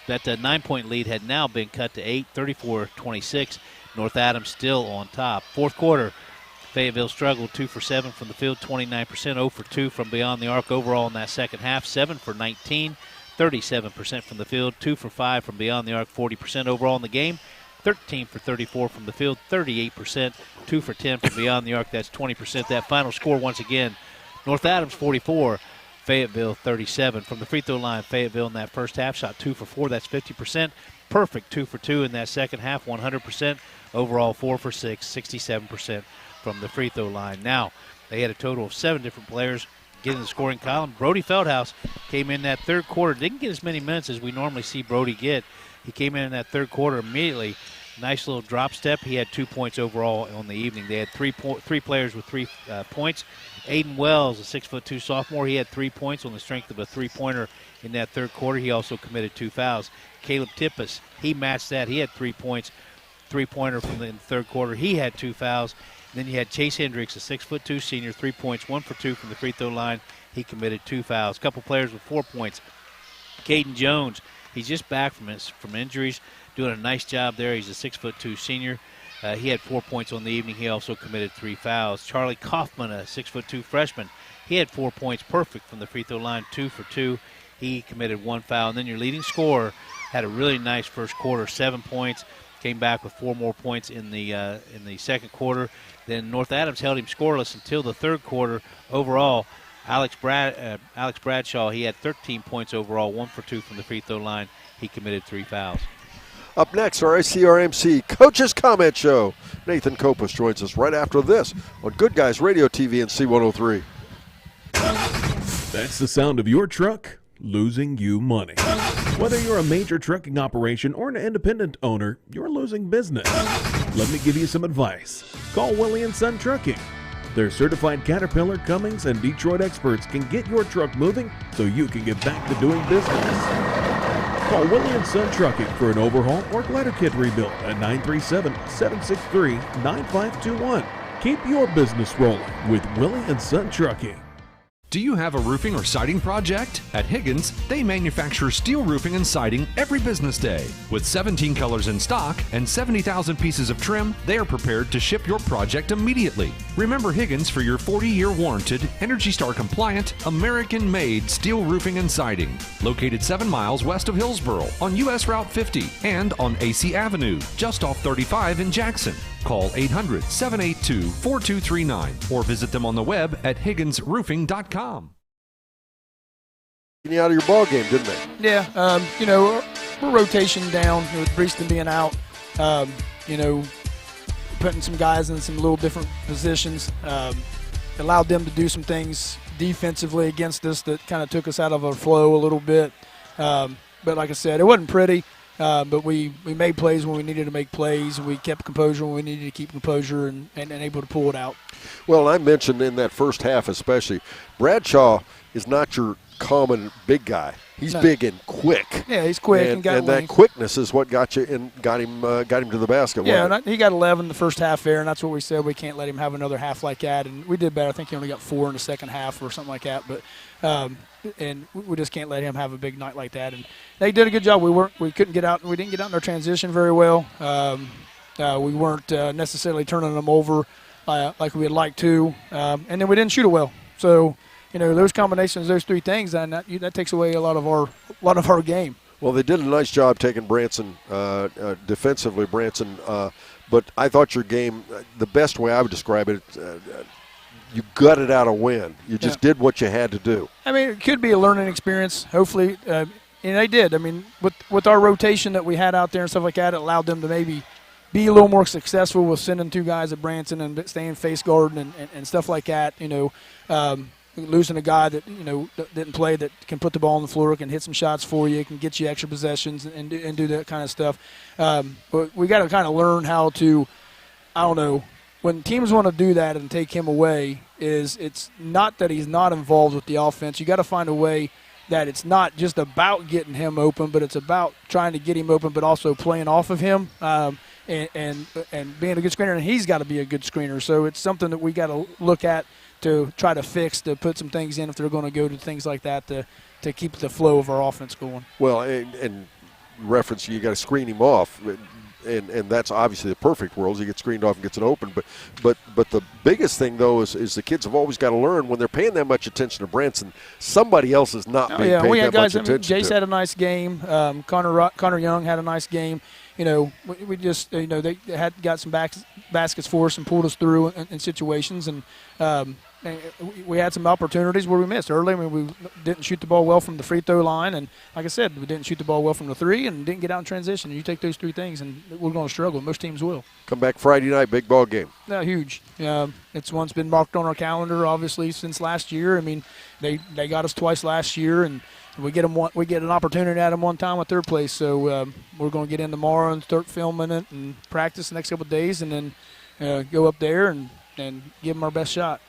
That 9-point lead had now been cut to 8, 34-26. North Adams still on top. Fourth quarter, Fayetteville struggled, 2 for 7 from the field, 29%, 0 for 2 from beyond the arc overall in that second half, 7 for 19, 37% from the field, 2 for 5 from beyond the arc, 40% overall in the game, 13 for 34 from the field, 38%, 2 for 10 from beyond the arc, that's 20%. That final score once again, North Adams 44, Fayetteville 37. From the free throw line, Fayetteville in that first half shot 2 for 4, that's 50%. Perfect 2 for 2 in that second half, 100%. Overall 4 for 6, 67% from the free throw line. Now, they had a total of 7 different players get in the scoring column. Brody Feldhouse came in that third quarter, didn't get as many minutes as we normally see Brody get. He came in that third quarter immediately. Nice little drop step. He had 2 points overall on the evening. They had three players with 3 points. Aiden Wells, a 6'2" sophomore, he had 3 points on the strength of a three-pointer in that third quarter. He also committed 2 fouls. Caleb Tippus, he matched that. He had 3 points, three-pointer from the third quarter. He had 2 fouls. And then you had Chase Hendricks, a 6'2" senior, 3 points, 1 for 2 from the free throw line. He committed 2 fouls. A couple players with 4 points. Caden Jones, he's just back from injuries, doing a nice job there. He's a 6'2" senior. He had 4 points on the evening. He also committed 3 fouls. Charlie Kaufman, a 6'2" freshman, he had 4 points, perfect from the free throw line, 2 for 2. He committed 1 foul. And then your leading scorer had a really nice first quarter, 7 points. Came back with 4 more points in the second quarter. Then North Adams held him scoreless until the third quarter. Overall, Alex Bradshaw, he had 13 points overall, 1 for 2 from the free throw line. He committed 3 fouls. Up next, our ICRMC Coaches Comment Show. Nathan Kopus joins us right after this on Good Guys Radio TV and C103. That's the sound of your truck losing you money. Whether you're a major trucking operation or an independent owner, you're losing business. Let me give you some advice. Call Willie & Son Trucking. Their certified Caterpillar, Cummins, and Detroit experts can get your truck moving so you can get back to doing business. Call Willie & Son Trucking for an overhaul or glider kit rebuild at 937-763-9521. Keep your business rolling with Willie & Son Trucking. Do you have a roofing or siding project? At Higgins, they manufacture steel roofing and siding every business day. With 17 colors in stock and 70,000 pieces of trim, they are prepared to ship your project immediately. Remember Higgins for your 40-year warranted, ENERGY STAR compliant, American-made steel roofing and siding. Located 7 miles west of Hillsboro on US Route 50 and on AC Avenue, just off 35 in Jackson. Call 800-782-4239 or visit them on the web at higginsroofing.com. Getting out of your ball game, didn't they? Yeah, we're rotation down with Breeston being out. Putting some guys in some little different positions. Allowed them to do some things defensively against us that kind of took us out of our flow a little bit. But like I said, it wasn't pretty. But we made plays when we needed to make plays. We kept composure when we needed to keep composure and able to pull it out. Well, I mentioned in that first half especially, Bradshaw is not your common big guy. He's big and quick. Yeah, he's quick and got and that quickness is what got you and got him to the basket. Yeah, and he got 11 the first half there, and that's what we said. We can't let him have another half like that, and we did better. I think he only got 4 in the second half or something like that, but and we just can't let him have a big night like that. And they did a good job. We couldn't get out. We didn't get out in our transition very well. We weren't necessarily turning them over like we'd like to, and then we didn't shoot it well. So. Those combinations, those 3 things, and that takes away a lot of our game. Well, they did a nice job taking Branson defensively, but I thought your game, the best way I would describe it, you gutted out a win. You just did what you had to do. I mean, it could be a learning experience, hopefully, and they did. I mean, with our rotation that we had out there and stuff like that, it allowed them to maybe be a little more successful with sending 2 guys at Branson and staying face guard and stuff like that, losing a guy that didn't play, that can put the ball on the floor, can hit some shots for you, can get you extra possessions and do that kind of stuff. But we got to kind of learn how to, when teams want to do that and take him away, it's not that he's not involved with the offense. You got to find a way that it's not just about getting him open, but it's about trying to get him open, but also playing off of him. and being a good screener, and he's got to be a good screener. So it's something that we got to look at to try to fix, to put some things in if they're going to go to things like that to keep the flow of our offense going. Well, and reference, you got to screen him off. And that's obviously the perfect world. He gets screened off and gets it open. But the biggest thing, though, is the kids have always got to learn when they're paying that much attention to Branson, somebody else is not being paid we had that guys, much attention Jace to. had a nice game. Connor Young had a nice game. We just, they had got some baskets for us and pulled us through in situations. And we had some opportunities where we missed early. I mean, we didn't shoot the ball well from the free throw line, and like I said, we didn't shoot the ball well from the three, and didn't get out in transition. You take those three things, and we're going to struggle. Most teams will. Come back Friday night, big ball game. Yeah, huge. It's one's been marked on our calendar, obviously, since last year. I mean, they got us twice last year, and we get an opportunity at them one time at their place. So we're going to get in tomorrow and start filming it and practice the next couple of days, and then go up there and give them our best shot.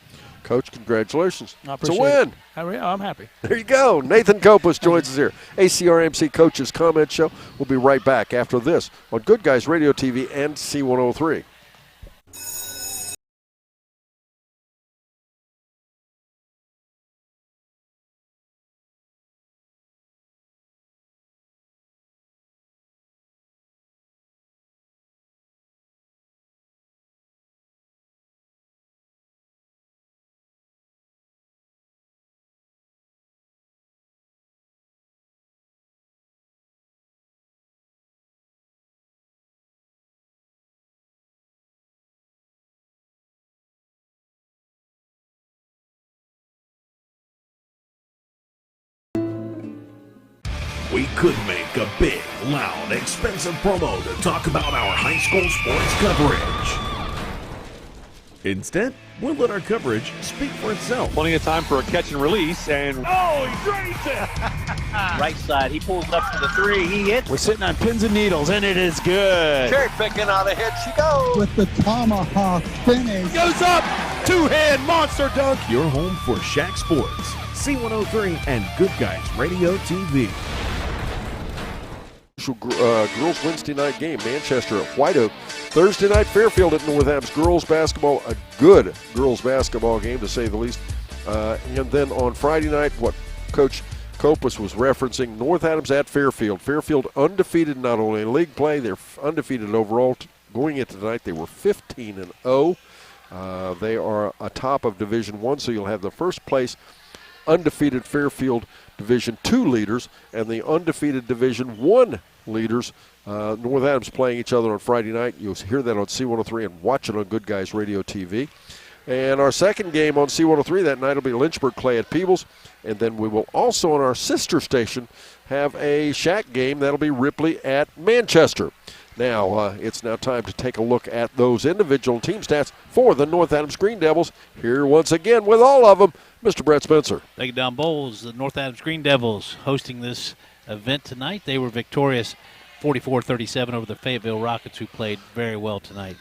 Coach, congratulations. I It's a appreciate win. it. I'm happy. There you go. Nathan Kopus joins us here. ACRMC Coaches Comment Show. We'll be right back after this on Good Guys Radio TV and C103. We could make a big, loud, expensive promo to talk about our high school sports coverage. Instead, we'll let our coverage speak for itself. Plenty of time for a catch and release, and oh, he drains it! Right side, he pulls up for the three, he hits. We're sitting on pins and needles, and it is good. Cherry picking out ahead she goes. With the tomahawk finish. Goes up, two-hand monster dunk. Your home for SHAC Sports, C103, and Good Guys Radio TV. Girls Wednesday night game, Manchester at White Oak. Thursday night, Fairfield at North Adams. Girls basketball, a good girls basketball game to say the least. And then on Friday night, what Coach Kopus was referencing, North Adams at Fairfield. Fairfield undefeated not only in league play, they're undefeated overall. Going into tonight, they were 15-0. They are atop of Division I, so you'll have the first place undefeated Fairfield Division II leaders and the undefeated Division I leaders. North Adams playing each other on Friday night. You'll hear that on C103 and watch it on Good Guys Radio TV. And our second game on C103 that night will be Lynchburg Clay at Peebles. And then we will also on our sister station have a SHAC game. That'll be Ripley at Manchester. Now, it's now time to take a look at those individual team stats for the North Adams Green Devils. Here once again with all of them, Mr. Brett Spencer. Thank you, Don Bowles. The North Adams Green Devils hosting this event tonight. They were victorious 44-37 over the Fayetteville Rockets, who played very well tonight.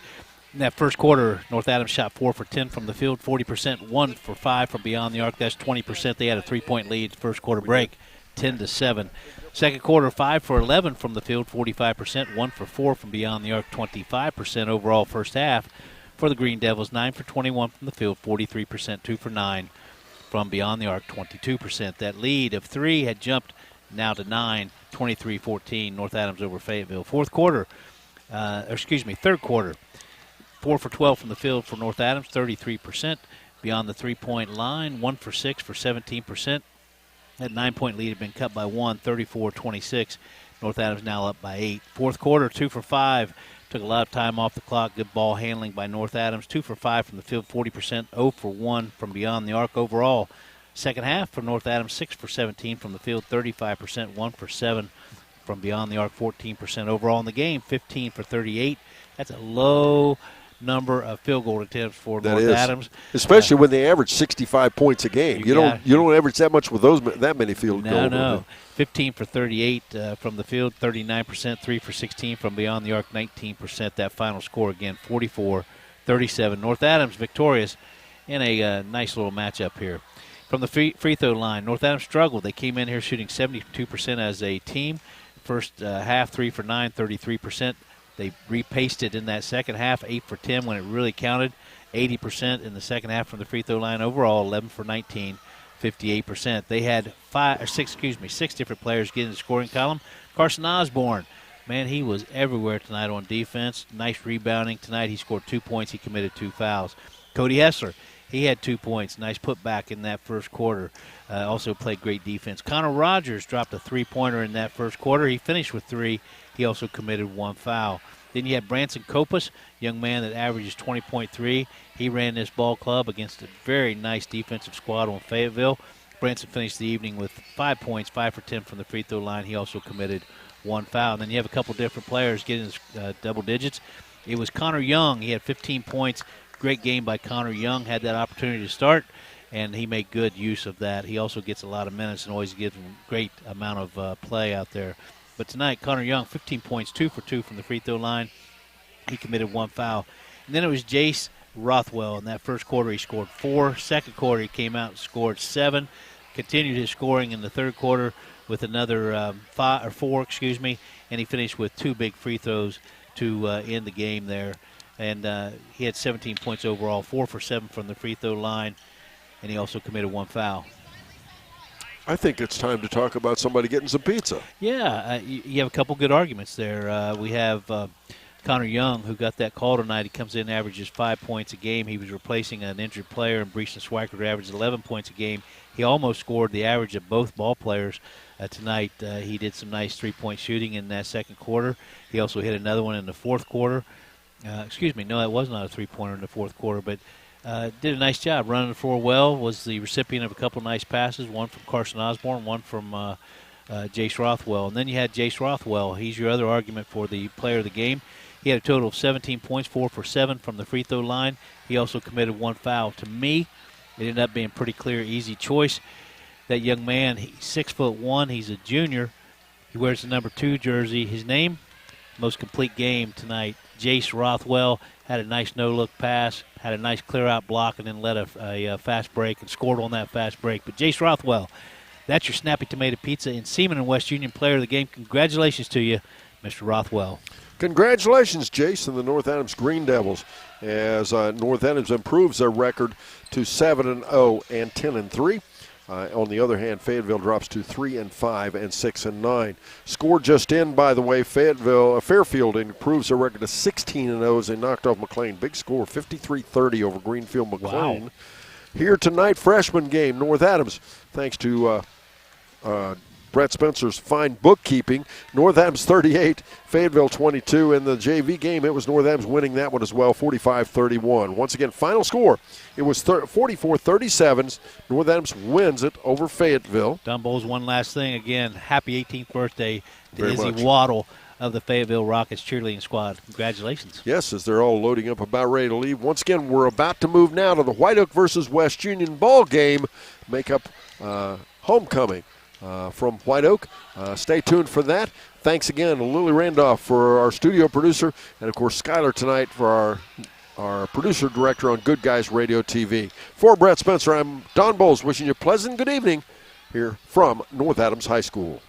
In that first quarter, North Adams shot 4 for 10 from the field, 40%, 1 for 5 from beyond the arc. That's 20%. They had a 3-point lead first quarter break, 10-7. Second quarter, 5 for 11 from the field, 45%, 1 for 4 from beyond the arc, 25% overall first half for the Green Devils, 9 for 21 from the field, 43%, 2 for 9 from beyond the arc, 22%. That lead of 3 had jumped now to 9, 23-14, North Adams over Fayetteville. Third quarter, 4 for 12 from the field for North Adams, 33%. Beyond the three-point line, 1 for 6 for 17%. That 9-point lead had been cut by 1, 34-26. North Adams now up by 8. Fourth quarter, 2 for 5. Took a lot of time off the clock. Good ball handling by North Adams. 2 for 5 from the field, 40%. 0 for 1 from beyond the arc overall. Second half for North Adams, 6 for 17 from the field, 35%. 1 for 7 from beyond the arc, 14% overall in the game. 15 for 38. That's a low number of field goal attempts for North Adams, especially when they average 65 points a game. You don't average that much with that many field goals. No. 15 for 38 from the field, 39%, 3 for 16 from beyond the arc, 19%. That final score again, 44-37. North Adams victorious in a nice little matchup here. From the free throw line, North Adams struggled. They came in here shooting 72% as a team. First half, 3 for 9, 33%. They repasted in that second half, 8 for 10 when it really counted, 80% in the second half from the free throw line. Overall, 11 for 19, 58%. They had 6 different players get in the scoring column. Carson Osborne, man, he was everywhere tonight on defense. Nice rebounding tonight. He scored 2 points. He committed 2 fouls. Cody Hessler, he had 2 points. Nice putback in that first quarter. Also played great defense. Connor Rogers dropped a 3-pointer in that first quarter. He finished with 3. He also committed 1 foul. Then you had Branson Copas, young man that averages 20.3. He ran this ball club against a very nice defensive squad on Fayetteville. Branson finished the evening with 5 points, 5 for 10 from the free throw line. He also committed 1 foul. And then you have a couple different players getting double digits. It was Connor Young. He had 15 points. Great game by Connor Young. Had that opportunity to start, and he made good use of that. He also gets a lot of minutes and always gives him a great amount of play out there. But tonight, Connor Young, 15 points, 2 for 2 from the free throw line. He committed 1 foul. And then it was Jace Rothwell. In that first quarter, he scored 4. Second quarter, he came out and scored 7. Continued his scoring in the third quarter with another 4, and he finished with 2 big free throws to end the game there. And he had 17 points overall, 4 for 7 from the free throw line, and he also committed 1 foul. I think it's time to talk about somebody getting some pizza. Yeah, you have a couple good arguments there. We have Connor Young, who got that call tonight. He comes in, averages 5 points a game. He was replacing an injured player, and Breeston Swackert averaged 11 points a game. He almost scored the average of both ball players tonight. He did some nice three-point shooting in that second quarter. He also hit another one in the fourth quarter. No, that was not a three-pointer in the fourth quarter, but did a nice job running the floor well, was the recipient of a couple nice passes, one from Carson Osborne, one from Jace Rothwell. And then you had Jace Rothwell. He's your other argument for the player of the game. He had a total of 17 points, 4 for 7 from the free throw line. He also committed 1 foul. To me, it ended up being a pretty clear, easy choice. That young man, he's 6'1", he's a junior. He wears the number 2 jersey. His name, most complete game tonight, Jace Rothwell. Had a nice no-look pass, had a nice clear-out block, and then led a fast break and scored on that fast break. But Jace Rothwell, that's your Snappy Tomato Pizza in Seaman and West Union player of the game. Congratulations to you, Mr. Rothwell. Congratulations, Jace, and the North Adams Green Devils, as North Adams improves their record to 7-0 and 10-3. On the other hand, Fayetteville drops to 3-5 and 6-9. Score just in, by the way, Fairfield improves their record to 16-0 as they knocked off McLean. Big score, 53-30 over Greenfield McLean. Wow. Here tonight, freshman game, North Adams, thanks to Brett Spencer's fine bookkeeping. North Adams 38, Fayetteville 22. In the JV game, it was North Adams winning that one as well, 45-31. Once again, final score, it was 44-37. North Adams wins it over Fayetteville. Dunbol's one last thing. Again, happy 18th birthday to Very Izzy much. Waddle of the Fayetteville Rockets cheerleading squad. Congratulations. Yes, as they're all loading up, about ready to leave. Once again, we're about to move now to the White Oak versus West Union ball game. Make up homecoming from White Oak. Stay tuned for that. Thanks again to Lily Randolph for our studio producer, and of course Skylar tonight for our producer director on Good Guys Radio TV. For Brett Spencer, I'm Don Bowles wishing you a pleasant good evening here from North Adams High School.